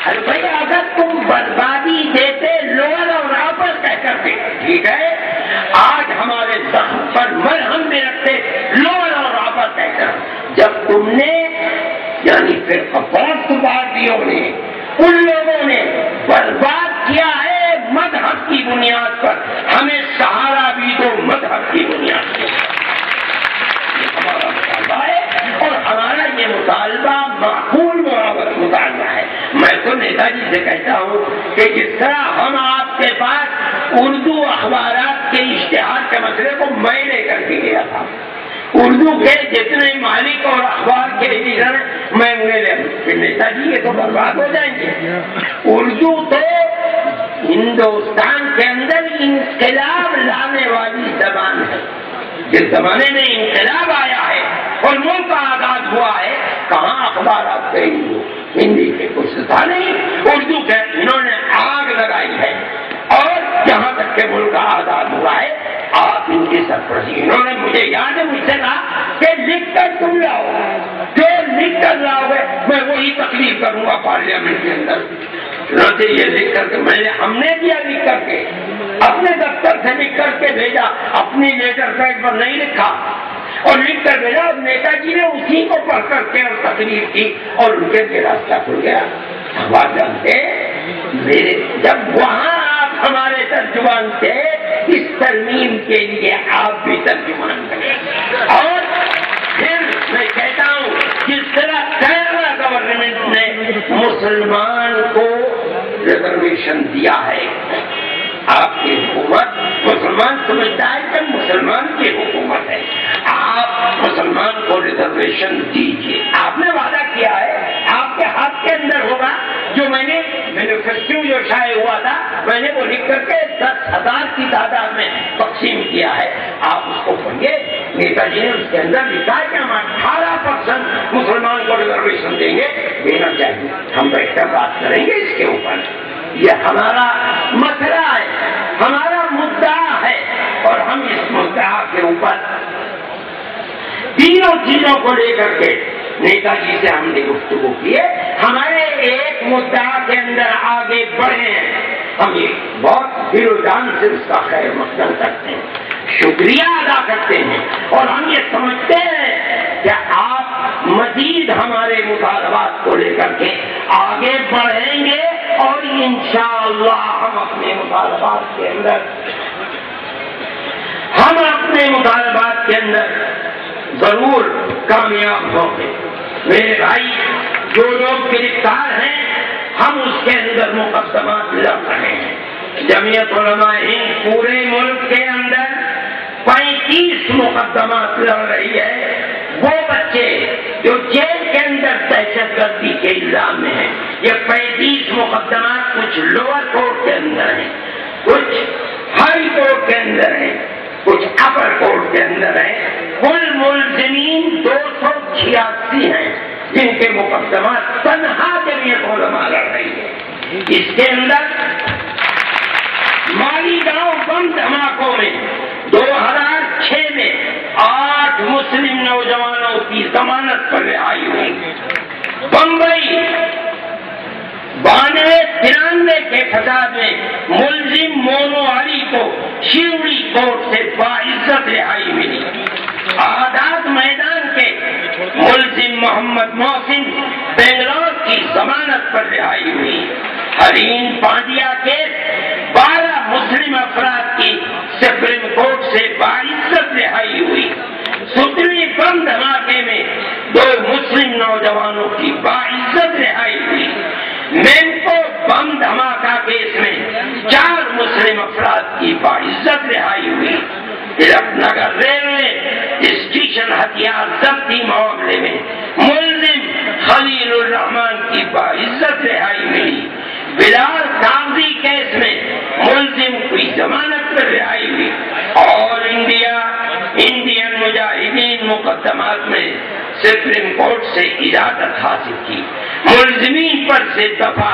ارے بھائی اگر تم بربادی دیتے لوور اور آپر کہہ کر کے, ٹھیک ہے, آج ہمارے زخم پر مرہم میں رکھتے لوور اور آپر کہہ کر. جب تم نے یعنی پھر پرست پارٹیوں نے, ان لوگوں نے برباد کیا ہے مذہب کی بنیاد پر, ہمیں سہارا بھی دو مذہب کی بنیاد پر. یہ ہمارا مطالبہ ہے اور ہمارا یہ مطالبہ معقول مطالبہ ہے. میں تو نیتا جی سے کہتا ہوں کہ جس طرح ہم آپ کے پاس اردو اخبارات کے اشتہار کے مسئلے کو میں لے کر کے گیا تھا, اردو کے جتنے مالک اور اخبار کے ایڈیٹر میں انہیں لے, نیتا جی یہ تو برباد ہو جائیں گے. اردو تو ہندوستان کے اندر انقلاب لانے والی زبان ہے. جس زمانے میں انقلاب آیا ہے اور ملک آزاد ہوا ہے, کہاں اخبارات کے ہندی کے کچھ تھا نہیں, اردو کے انہوں نے آگ لگائی ہے. اور جہاں تک کہ ملک آزاد ہوا ہے آپ ان کی سرپرستی, انہوں نے مجھے یاد ہے مجھ سے کہا کہ لکھ کر تم لاؤ, جو لکھ کر لاؤ گے میں وہی تقریر کروں گا پارلیمنٹ کے اندر. یہ لکھ کر کے ہم نے دیا, لکھ کر کے اپنے دفتر سے لکھ کر کے بھیجا, اپنی لیٹر پیڈ پر نہیں لکھا اور لکھ کر بھیجا, اور نیتا جی نے اسی کو پڑھ کر کے اور تقریر کی اور ان کے راستہ کھل گیا. بات جانتے میرے جب وہاں آپ ہمارے ترجمان تھے, اس ترمیم کے لیے آپ بھی ترجمان کریں. اور پھر میں کہتا ہوں جس طرح کیرلا گورنمنٹ نے مسلمان کو ریزرویشن دیا ہے, آپ کی حکومت مسلمان سمجھتا ہے کہ مسلمان کی حکومت ہے, آپ مسلمان کو ریزرویشن دیجیے. آپ نے وعدہ کیا ہے, آپ کے ہاتھ کے اندر ہوگا جو میں نے مینیفیسٹو جو شائع ہوا تھا, میں نے وہ لکھ کر کے 10,000 کی تعداد میں تقسیم کیا ہے, آپ اس کو پڑھیے. نیتا جی نے اس کے اندر لکھا ہے کہ ہم 18% مسلمان کو ریزرویشن دیں گے, دینا چاہیے. ہم بیٹھ کر بات کریں گے اس کے اوپر. یہ ہمارا مسئلہ ہے, ہمارا مدعا ہے, اور ہم اس مدعا کے اوپر تینوں چیزوں کو لے کر کے نیتا جی سے ہم نے گفتگو کی ہے. ہمارے ایک مدعا کے اندر آگے بڑھے ہیں, ہم یہ بہت دل و جان سے اس کا خیر مقدم کرتے ہیں, شکریہ ادا کرتے ہیں, اور ہم یہ سمجھتے ہیں کہ آپ مزید ہمارے مطالبات کو لے کر کے آگے بڑھیں گے, اور انشاءاللہ ہم اپنے مطالبات کے اندر ضرور کامیاب ہوں گے. میرے بھائی جو لوگ گرفتار ہیں ہم اس کے اندر مقدمات لڑ رہے ہیں. جمعیت علماء ہند پورے ملک کے اندر 35 مقدمات لڑ رہی ہے. وہ بچے جو جیل کے اندر دہشت گردی کے الزام میں ہیں, یہ 35 مقدمات کچھ لوور کورٹ کے اندر ہیں, کچھ ہائی کورٹ کے اندر ہیں, کچھ اپر کورٹ کے اندر ہیں. کل ملزمین 286 ہیں جن کے مقدمات تنہا جمعیت علماء لڑ رہی ہے. اس کے اندر مالیگاؤں بم دھماکوں میں 2000 نوجوانوں کی ضمانت پر رہائی ہوئی۔ بمبئی 92-93 کے فساد میں ملزم مونو علی کو شیوڑی کورٹ سے باعزت رہائی ملی۔ آزاد میدان کے ملزم محمد محسن بنگلور کی ضمانت پر رہائی ہوئی۔ حریم پانڈیا کیس 12 مسلم افراد کی سپریم کورٹ سے باعزت رہائی ہوئی۔ ستویں بم دھماکے میں 2 مسلم نوجوانوں کی باعزت رہائی ہوئی۔ مینکو بم دھماکہ کیس میں 4 مسلم افراد کی باعزت رہائی ہوئی۔ تلک نگر ریلوے اسٹیشن ہتھیار ضبطی معاملے میں ملزم خلیل الرحمان کی باعزت رہائی ملی۔ بلال کاغذی کیس میں ملزم کی ضمانت پر رہائی ہوئی۔ اور انڈین مجاہدین مقدمات میں سپریم کورٹ سے اجازت حاصل کی۔ ملزمین پر سے دفعہ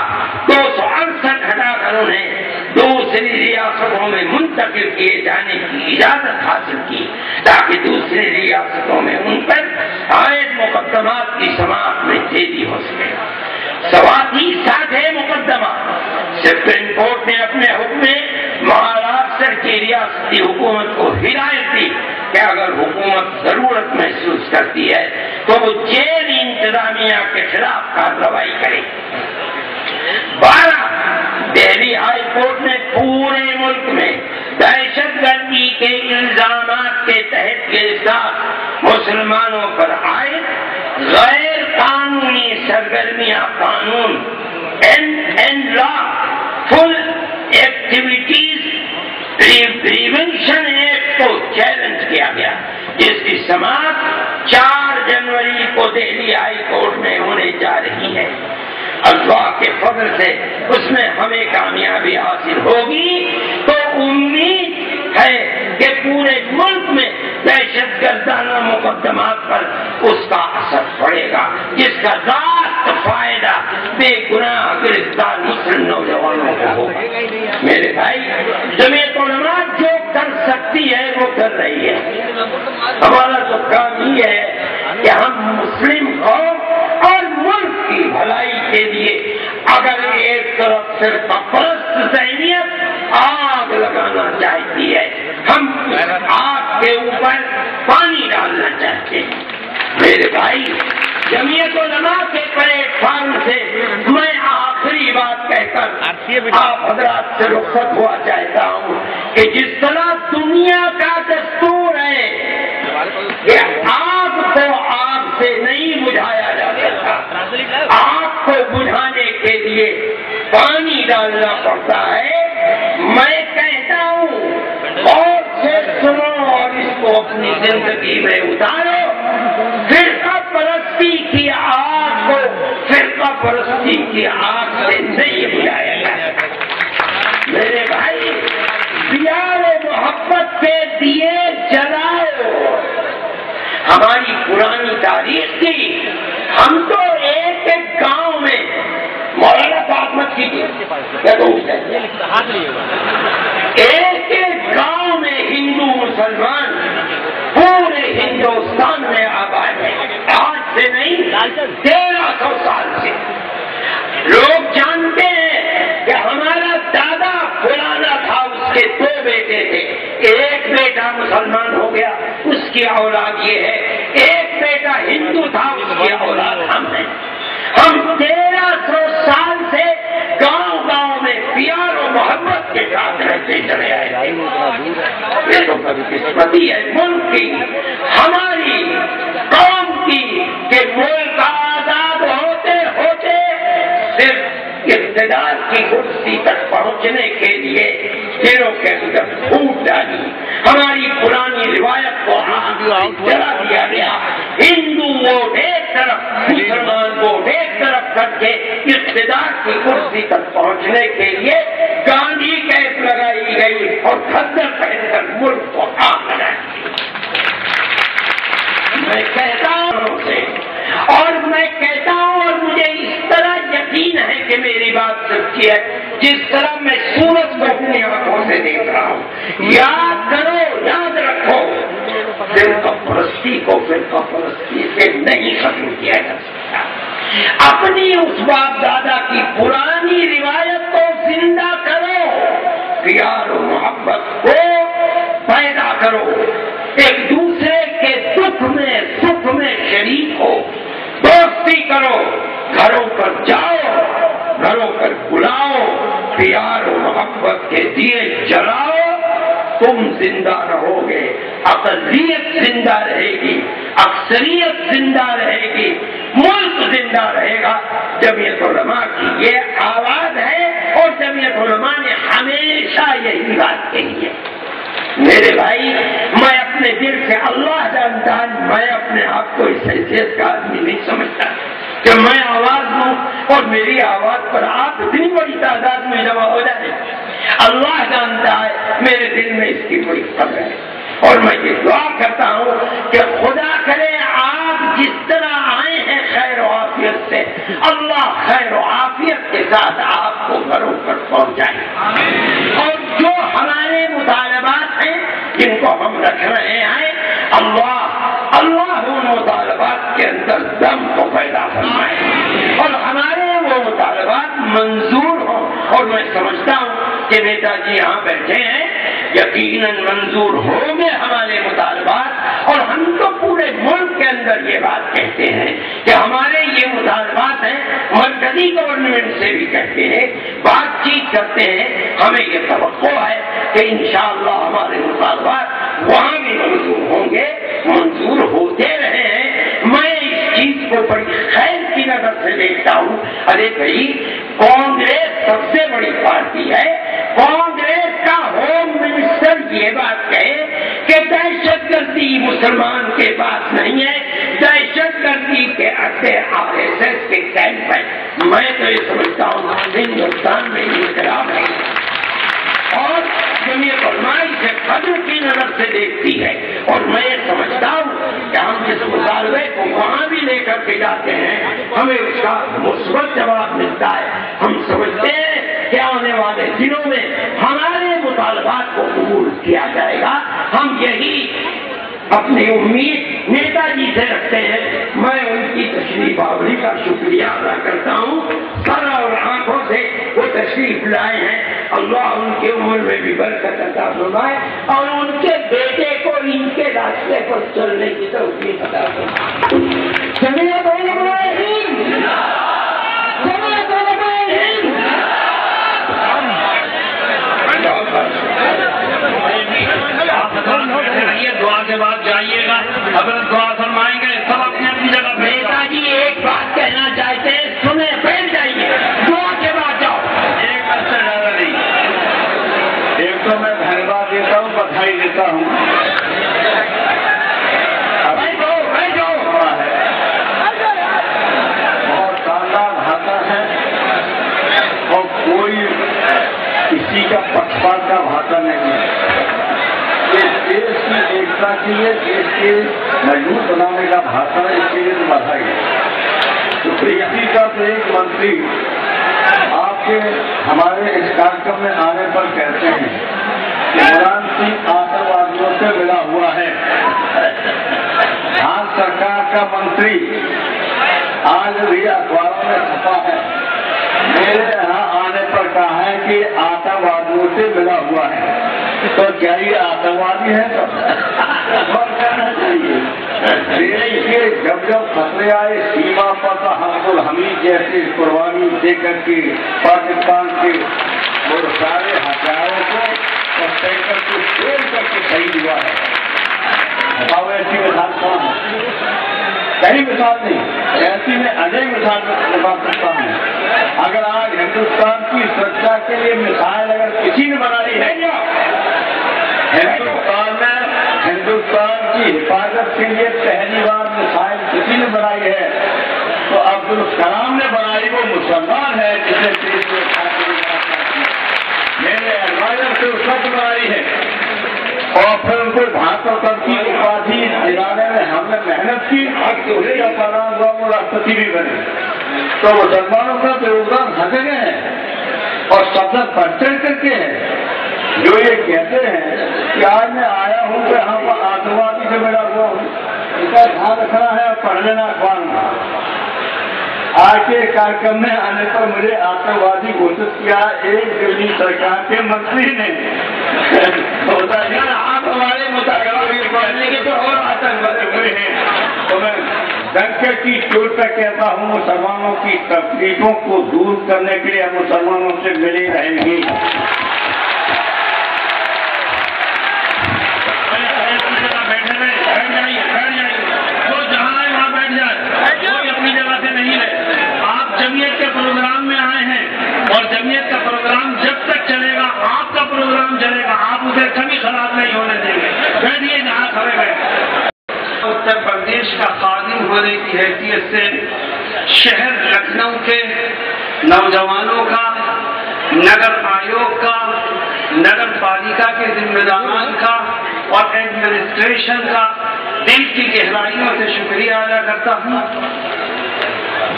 268 ہٹا کر انہیں دوسری ریاستوں میں منتقل کیے جانے کی اجازت حاصل کی تاکہ دوسری ریاستوں میں ان پر عائد مقدمات کی سماعت میں تیزی ہو سکے۔ سواتی ساٹھے مقدمہ سپریم کورٹ نے اپنے حکم میں مہاراشٹر کی ریاستی حکومت کو ہدایت دی کہ اگر حکومت ضرورت محسوس کرتی ہے تو وہ جیل انتظامیہ کے خلاف کارروائی کرے۔ 12 دہلی ہائی کورٹ نے پورے ملک میں دہشت گردی کے الزامات کے تحت گرفتار مسلمانوں پر عائد غیر قانونی سرگرمیاں قانون and lawful activities prevention act کو چیلنج کیا گیا، جس کی سماعت 4 جنوری کو دہلی ہائی کورٹ میں ہونے جا رہی ہے۔ اللہ کے فضل سے اس میں ہمیں کامیابی حاصل ہوگی تو امید ہے کہ پورے ملک میں دہشت گردانہ مقدمات پر اس کا اثر پڑے گا، جس کا راست فائدہ بے گناہ گرفتار مسلم نوجوانوں کو ہوگا۔ میرے بھائی، جمعیت علماء جو کر سکتی ہے وہ کر رہی ہے۔ ہمارا تو کام یہ ہے کہ ہم مسلم قوم اور ملک کی بھلائی کے لیے اگر ایک طرف سے پرست ذہنیت آگ لگانا چاہتی ہے، ہم آگ کے اوپر پانی ڈالنا چاہتے ہیں۔ میرے بھائی، جمعیت علماء کے پلیٹ فارم سے میں آخری بات کہہ کر آپ حضرات سے رخصت ہوا چاہتا ہوں کہ جس طرح دنیا کا دستور ہے کہ آگ کو آگ سے نہیں بجھایا جا سکتا، آگ کو بجھانے کے لیے پانی ڈالنا پڑتا ہے، میں کہتا ہوں غور سے سنو اور اس کو اپنی زندگی میں اتارو۔ فرقہ پرستی کی آگ کو فرقہ پرستی کی آگ سے نہیں بجھایا جا سکتا۔ میرے بھائی، پیار و محبت کے دیے جلاؤ۔ ہماری پرانی تاریخ کی، ہم تو ایک ایک گاؤں میں مولانا صاحب مت کیجیے، ایک ایک گاؤں میں ہندو مسلمان پورے ہندوستان میں آباد ہے۔ آج سے نہیں، 1300 سال سے لوگ جانتے ہیں کہ ہمارا دادا فلانا تھا، اس کے 2 بیٹے تھے، ایک بیٹا مسلمان ہو گیا، اس کی اولاد یہ ہے، ایک بیٹا ہندو تھا، اس کی اولاد ہم ہیں۔ ہم 1300 سال سے گاؤں گاؤں میں پیار و محبت کے ساتھ رہتے چلے آئے۔ یہ تو کبھی قسمتی ہے ملک کی، ہماری قوم کی، کہ ملک آزاد ہوتے ہوتے صرف اقتدار کی کرسی تک پہنچنے کے لیے دلوں کے اندر پھوٹ ڈالی، ہماری پرانی روایت کو جلا دیا گیا۔ ہندو ووٹ ایک طرف، مسلمان ووٹ ایک طرف کر کے اقتدار کی کرسی تک پہنچنے کے لیے گاندھی کیپ لگائی گئی اور کھدر پہن کر ملک کو آگ لگائی۔ میں کہتا ہوں سے، اور میں کہتا ہوں، اور مجھے اس طرح یقین ہے کہ میری بات سچی ہے، جس طرح میں سورج کو اپنی آنکھوں سے دیکھ رہا ہوں۔ یاد کرو، یاد رکھو، دل کا پرست دوستی کو فرقہ پرستی سے نہیں ختم کیا جا سکتا۔ اپنی اس باپ دادا کی پرانی روایت کو زندہ کرو، پیار و محبت کو پیدا کرو، ایک دوسرے کے دکھ میں سکھ میں شریک ہو، دوستی کرو، گھروں پر جاؤ، گھروں پر بلاؤ، پیار و محبت کے دیے جلاؤ، تم زندہ رہو گے، اقلیت زندہ رہے گی، اکثریت زندہ رہے گی، ملک زندہ رہے گا۔ جمعیت علماء کی یہ آواز ہے اور جمعیت علماء نے ہمیشہ یہی بات کہی ہے۔ میرے بھائی، میں اپنے دل سے اللہ جانتا ہے، میں اپنے آپ کو اس حیثیت کا آدمی نہیں سمجھتا کہ میں آواز دوں اور میری آواز پر آپ اتنی بڑی تعداد میں جمع ہو جائے۔ اللہ جانتا ہے میرے دل میں اس کی بڑی قدر ہے، اور میں یہ دعا کرتا ہوں کہ خدا کرے آپ جس طرح آئے ہیں خیر و عافیت سے، اللہ خیر و عافیت کے ساتھ آپ کو گھروں پر پہنچائے، اور جو ہمارے مطالبات ہیں جن کو ہم رکھ رہے ہیں، اللہ ان مطالبات کے اندر دم کو پیدا فرمائے اور ہمارے وہ مطالبات منظور ہوں۔ اور میں سمجھتا ہوں کہ نیتا جی یہاں بیٹھے ہیں، یقیناً منظور ہوں گے ہمارے مطالبات، اور ہم تو پورے ملک کے اندر یہ بات کہتے ہیں کہ ہمارے یہ مطالبات ہیں، مرکزی گورنمنٹ سے بھی کہتے ہیں، بات چیت کرتے ہیں، ہمیں یہ توقع ہے کہ انشاءاللہ ہمارے مطالبات وہاں بھی منظور ہوں گے، منظور ہوتے رہے ہیں۔ میں اس چیز کو بڑی خیر کی نظر سے دیکھتا ہوں۔ ارے بھائی، کانگریس سب سے بڑی پارٹی ہے، کانگریس کا ہوم منسٹر یہ بات کہے کہ دہشت گردی مسلمان کے پاس نہیں ہے، دہشت گردی کے اڈے RSS کے کیمپ ہے۔ میں تو یہ سمجھتا ہوں ہندوستان میں انقلاب ہے، اور جمعیت علماء سے قدر کی نظر سے دیکھتی ہے، اور میں یہ سمجھتا ہوں کہ ہم جس مطالبے کو وہاں بھی لے کر کے جاتے ہیں ہمیں اس کا مثبت جواب ملتا ہے۔ ہم سمجھتے ہیں کہ آنے والے دنوں میں ہمارے مطالبات کو قبول کیا جائے گا۔ ہم یہی اپنی امید نیتا جی سے رکھتے ہیں۔ میں ان کی تشریف آوری کا شکریہ ادا کرتا ہوں، سر اور آنکھوں سے وہ تشریف لائے ہیں۔ اللہ ان کی عمر میں بھی برکت عطا فرمائے اور ان کے بیٹے کو ان کے راستے پر چلنے کی توفیق عطا فرمائے۔ جمعیت علماء ہند، جمعیت علماء ہند۔ دعا کے بعد جائیے گا، اگر دعا فرمائیں گے سب اپنی اپنی جگہ۔ نیتا جی ایک بات کہنا چاہتے ہیں، سنیں، بیٹھ جائیے، دعا کے بعد جاؤ۔ ایک بات سے زیادہ نہیں، ایک تو میں دھنیواد دیتا ہوں، بدھائی دیتا ہوں۔ بہت شاندار بھاشا ہے اور کوئی کسی کا پکشپات کا بھاشا نہیں ہے۔ دیش کی ایکتا کے لیے، دیش کے مضبوط بنانے کا بھاشا، اس کے لیے بدھائی ہے۔ اسی کا تو ایک منتری آپ کے ہمارے اس کارکرم میں آنے پر کہتے ہیں کہ عمران سنگھ آتنکوادیوں سے ملا ہوا ہے۔ آج سرکار کا منتری آج بھی اخباروں میں چھپا ہے، میرے یہاں آنے پر کہا ہے کہ آتنکوادیوں سے ملا ہوا ہے، تو کیا یہ آتنکوادی ہے؟ اور کہنا چاہیے دیش کے جب خطرے آئے سیما پر تو حق الحمید جیسے قربانی دے کر کے پاکستان کے وہ سارے ہتھیاروں کو اور ٹینکر کو چھوڑ کر کے شہید ہوا ہے۔ بتاؤ ایسی مثال کون ہے؟ کہیں مثال نہیں، ایسی میں انیک مثال بتا سکتا ہوں۔ اگر آج ہندوستان کی سرکشا کے لیے مثال اگر کسی نے بنائی ہے، ہندوستان کی حفاظت کے لیے پہلی بار مثال کسی نے بنائی ہے تو عبدالکلام نے بنائی، وہ مسلمان ہے جسے میرے ایڈوائزر سے اس وقت بنائی ہے، اور پھر ان کو بھارت کی اپادھی دلانے میں ہم نے محنت کی، اس کا پرنام ہوا وہ راشٹرپتی بھی بنے۔ تو مسلمانوں کا یوگدان ہر جگہ ہے اور سب سے بڑھ چڑھ کر کے ہے۔ جو یہ کہتے ہیں کہ آج میں آیا ہوں کہ یہاں پر آتنکوادی سے ملا ہوا ہوں، کا دھیان رکھنا ہے اور پڑھ لینا اخبار میں. آج کے کارکرم میں آنے پر مجھے آتنکوادی گھوشت کیا ایک دلی سرکار کے منتری نے. آپ ہمارے مطابق پڑھنے کے تو اور آتنکوادی ہوئے ہیں. تو میں ڈنکے کی چوٹ پہ کہتا ہوں مسلمانوں کی تکلیفوں کو دور کرنے کے لیے ہم مسلمانوں سے ملے رہیں گے. جمعیت کے پروگرام میں آئے ہیں اور جمعیت کا پروگرام جب تک چلے گا آپ کا پروگرام چلے گا, آپ اسے کبھی خراب نہیں ہونے دیں گے. بیٹھیے جہاں کھڑے گئے. اتر پردیش کا خادم ہونے کی حیثیت سے شہر لکھنؤ کے نوجوانوں کا, نگر آیوگ کا, نگر پالیکا کے ذمہ داران کا اور ایڈمنسٹریشن کا دل کی گہرائیوں سے شکریہ ادا کرتا ہوں.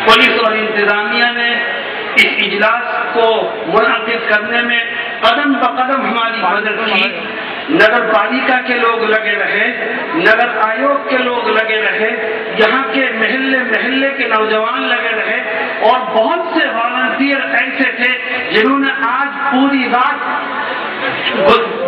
پولیس اور انتظامیہ نے اس اجلاس کو منعقد کرنے میں قدم بقدم ہماری مدد کی. نگر پالیکا کے لوگ لگے رہے, نگر آیوگ کے لوگ لگے رہے, یہاں کے محلے محلے کے نوجوان لگے رہے اور بہت سے والنٹیئر ایسے تھے جنہوں نے آج پوری رات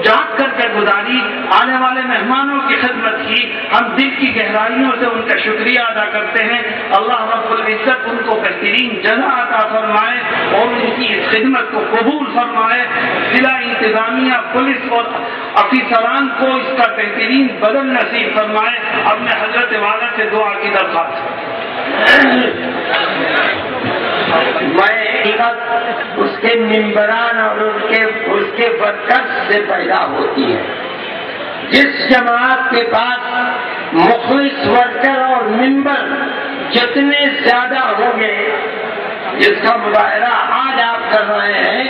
جاگ کر کے گزاری, آنے والے مہمانوں کی خدمت کی. ہم دل کی گہرائیوں سے ان کا شکریہ ادا کرتے ہیں. اللہ رب العزت ان کو بہترین جزا عطا فرمائے اور ان کی اس خدمت کو قبول فرمائے. ضلع انتظامیہ, پولیس اور افسران کو اس کا بہترین بدل نصیب فرمائے. اب میں حضرت والا سے دعا کی درخواست. میں اس کے ممبران اور اس کے ورکرز سے پیدا ہوتی ہے. جس جماعت کے پاس مخلص ورکر اور ممبر جتنے زیادہ ہوں گے, جس کا مظاہرہ آج آپ کر رہے ہیں,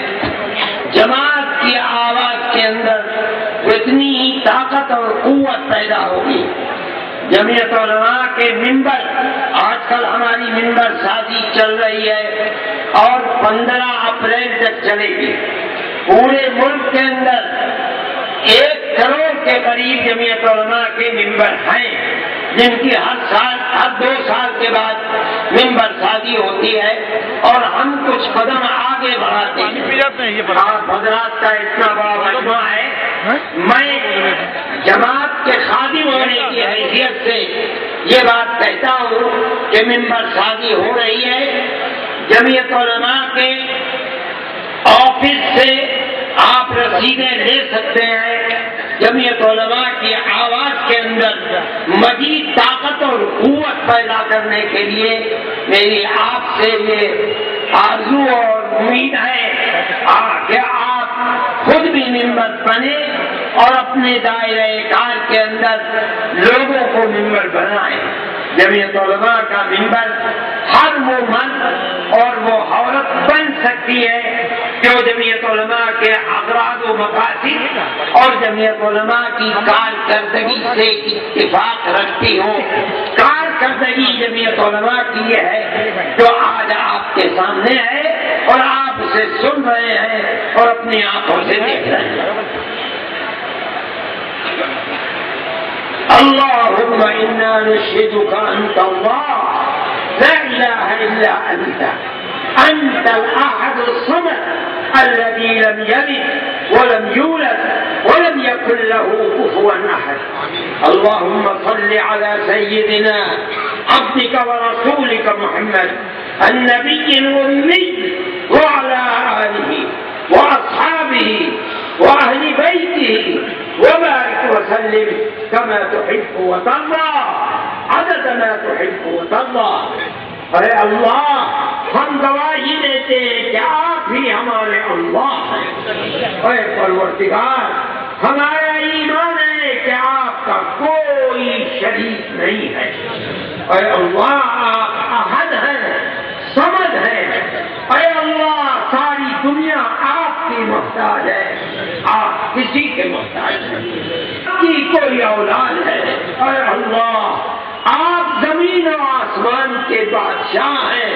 جماعت کی آواز کے اندر اتنی ہی طاقت اور قوت پیدا ہوگی. جمعیت علماء کے ممبر, آج کل ہماری ممبر سازی چل رہی ہے اور 15 اپریل تک چلے گی. پورے ملک کے اندر 1 کروڑ کے قریب جمعیت علماء کے ممبر ہیں جن کی ہر 2 سال کے بعد ممبر سازی ہوتی ہے اور ہم کچھ قدم آگے بڑھاتے ہیں. آپ حضرات کا اتنا بڑا مجموعہ ہے. میں جماعت کے خادم ہونے کی حیثیت سے یہ بات کہتا ہوں کہ ممبر سازی ہو رہی ہے. جمعیت علماء کے آفس سے آپ رسیدیں لے سکتے ہیں. جمعیت علماء کی آواز کے اندر مزید طاقت اور قوت پیدا کرنے کے لیے میری آپ سے یہ آرزو اور امید ہے کہ آپ خود بھی ممبر بنے اور اپنے دائرۂ کار کے اندر لوگوں کو ممبر بنائیں. جمعیت علماء کا ممبر ہر وہ مرد اور وہ عورت بن سکتی ہے جو جمعیت علماء کے اغراض و مقاصد اور جمعیت علماء کی کارکردگی سے اتفاق رکھتی ہو. کارکردگی جمعیت علماء کی یہ ہے جو آج آپ کے سامنے ہے اور آپ اسے سن رہے ہیں اور اپنی آنکھوں سے دیکھ رہے ہیں. اللهم إنا نشهدك أنت الله لا إله إلا أنت الأحد الصمد الذي لم يلد ولم يولد ولم يكن له كفوا أحد. اللهم صل على سيدنا عبدك ورسولك محمد النبي الأمي وعلى آله وأصحابه وأهل بيته وبارك وسلم كما تحب وترضى عدد ما تحب وترضى. اے اللہ, ہم گواہی دیتے ہیں کہ آپ ہی ہمارے اللہ ہیں. اے پروردگار, ہمارا ایمان ہے کہ آپ کا کوئی شریک نہیں ہے. اے اللہ, آپ احد ہیں, صمد ہیں. اے اللہ, ساری دنیا آپ کی محتاج ہے, آپ کسی کے محتاج نہیں. کی کوئی اولاد ہے. اے اللہ, آپ زمین و آسمان کے بادشاہ ہیں.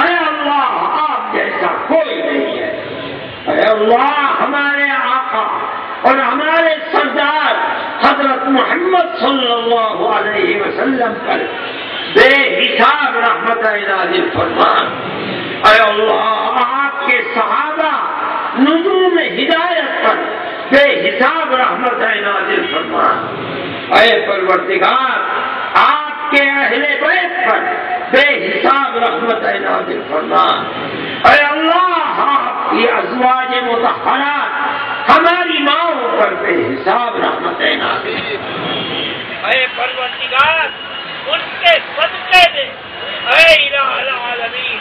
اے اللہ, آپ جیسا کوئی نہیں ہے. اے اللہ, ہمارے آقا اور ہمارے سردار حضرت محمد محمد صلی اللہ علیہ وسلم پر بے حساب رحمت نازل فرما۔ اے اللہ آپ کے صحابہ نجوم ہدایت پر بے حساب رحمت نازل فرما۔ اے پروردگار آپ کے اہل بیت پر بے حساب رحمت نازل فرما۔ اے اللہ آپ کی ازواج مطہرات ہماری ماؤں پر بے حساب رحمت نازل فرما۔ اے پروردگار ان کے صدقے میں اے الہ العالمین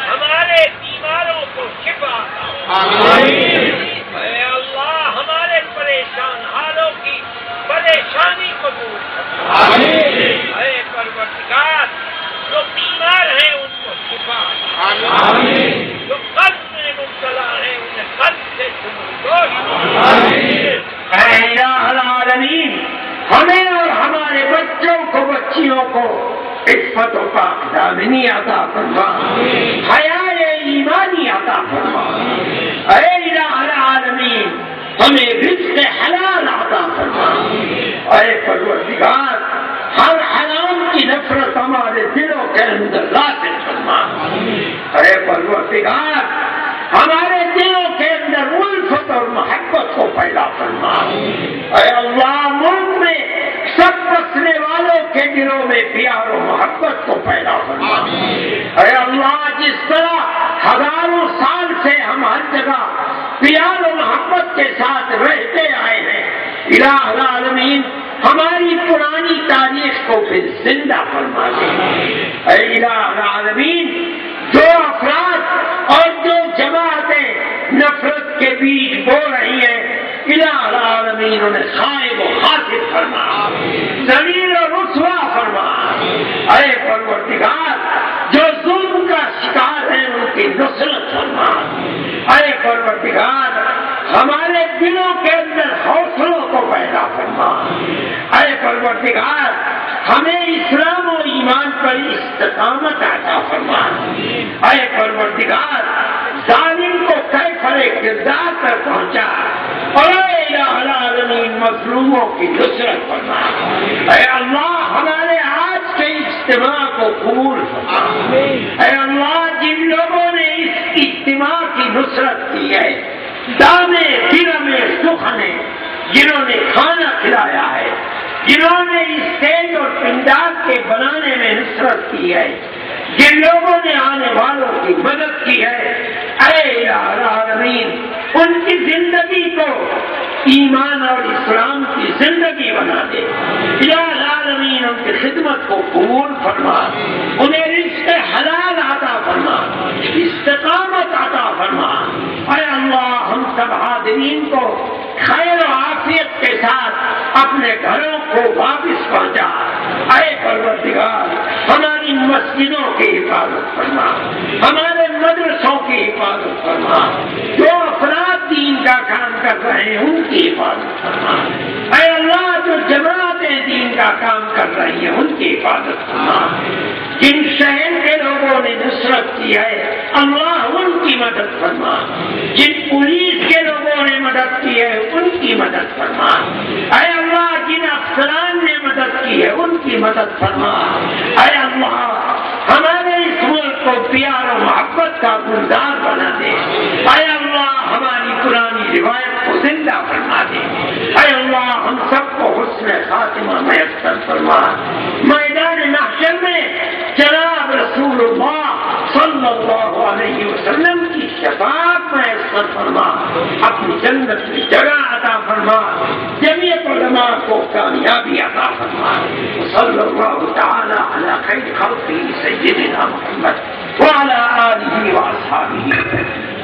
ہمارے بیماروں کو شفا آمین۔ اے اللہ ہمارے پریشان حالوں کی پریشانی کو دور کرنا آمین۔ اے پروردگار جو بیمار ہیں ان کو شفا آمین۔ جو قرض میں مبتلا ہیں انہیں قرض سے آمین۔ اے الہ العالمین ہمیں اور ہمارے بچوں کو بچیوں کو عفت و پاک دامنی عطا فرما، حیائے ایمانی عطا فرما۔ اے الہ العالمین ہمیں رزق حلال عطا فرما۔ اے پروردگار ہر حرام کی نفرت ہمارے دلوں کے اندر راسخ فرما۔ اے پروردگار ہمارے دلوں کے اندر الفت اور محبت کو پیدا فرما۔ اے اللہ ملک میں سب بسنے والوں کے دلوں میں پیار و محبت کو پیدا فرما۔ اے اللہ جس طرح ہزاروں سال سے ہم ہر جگہ پیار و محبت کے ساتھ رہتے آئے ہیں، الہ العالمین ہماری پرانی تاریخ کو پھر زندہ فرما دے۔ اے الہ العالمین جو افراد اور جو جماعتیں نفرت کے بیج بو رہی ہیں، الہ العالمین انہیں خائب و خاسر فرما، ذلیل و رسوا فرما۔ اے پروردگار جو ظلم کا شکار ہے ان کی نصرت فرما۔ اے پروردگار ہمارے دلوں کے اندر حوصلوں کو پیدا فرما۔ اے پروردگار ہمیں اسلام و ایمان پر استقامت عطا فرما۔ اے پروردگار ظالم کو کیفر کردار پر پہنچا اور اے الہ العالمین مظلوموں کی نصرت فرما۔ اے اللہ ہمارے آج کے اجتماع کو قبول فرما۔ اے اللہ جن لوگوں نے اس اجتماع کی نصرت کی ہے، دامے گرمے سخنے جنہوں نے کھانا کھلایا ہے، جنہوں نے اسٹیج اور پنڈال کے بنانے میں نصرت کی ہے، جن لوگوں نے آنے والوں کی مدد کی ہے، اے الہ العالمین ان کی زندگی کو ایمان اور اسلام کی زندگی بنا دے۔ الہ العالمین ان کی خدمت کو قبول فرما، انہیں رزق حلال عطا فرما، استقامت عطا فرما۔ اے اللہ ہم سب حاضرین کو خیر و عافیت کے ساتھ اپنے گھروں کو واپس پہنچا۔ اے پروردگار ہماری مسجدوں کی حفاظت فرما، ہمارے مدرسوں کی حفاظت فرما، جو افراد دین کا کام کر رہے ہیں ان کی حفاظت فرما۔ اے اللہ جو جماعتیں دین کا کام کر رہی ہیں ان کی حفاظت فرما۔ جن شہر کے لوگوں نے نصرت کی ہے اللہ ان کی مدد فرما، جن پولیس کے لوگوں نے مدد کی ہے ان کی مدد فرما۔ اے اللہ جن افسران نے مدد کی ہے ان کی مدد فرما۔ اے اللہ ہمارے اس ملک کو پیار و محبت کا گلزار بنا دے۔ اے اللہ ہماری پرانی روایت کو زندہ فرما دے۔ اے اللہ ہم سب کو حسن خاتمہ میسر فرما۔ میدان محشر میں جناب رسول اللہ صلی اللہ علیہ وسلم کی شفاعت میسر فرما، اپنی جنت میں جگہ عطا فرما، جمیعت علماء کو کامیابی عطا فرما۔ صلی اللہ تعالی علی خیر خلقہ سیدنا محمد وعلی آلہ واصحابہ۔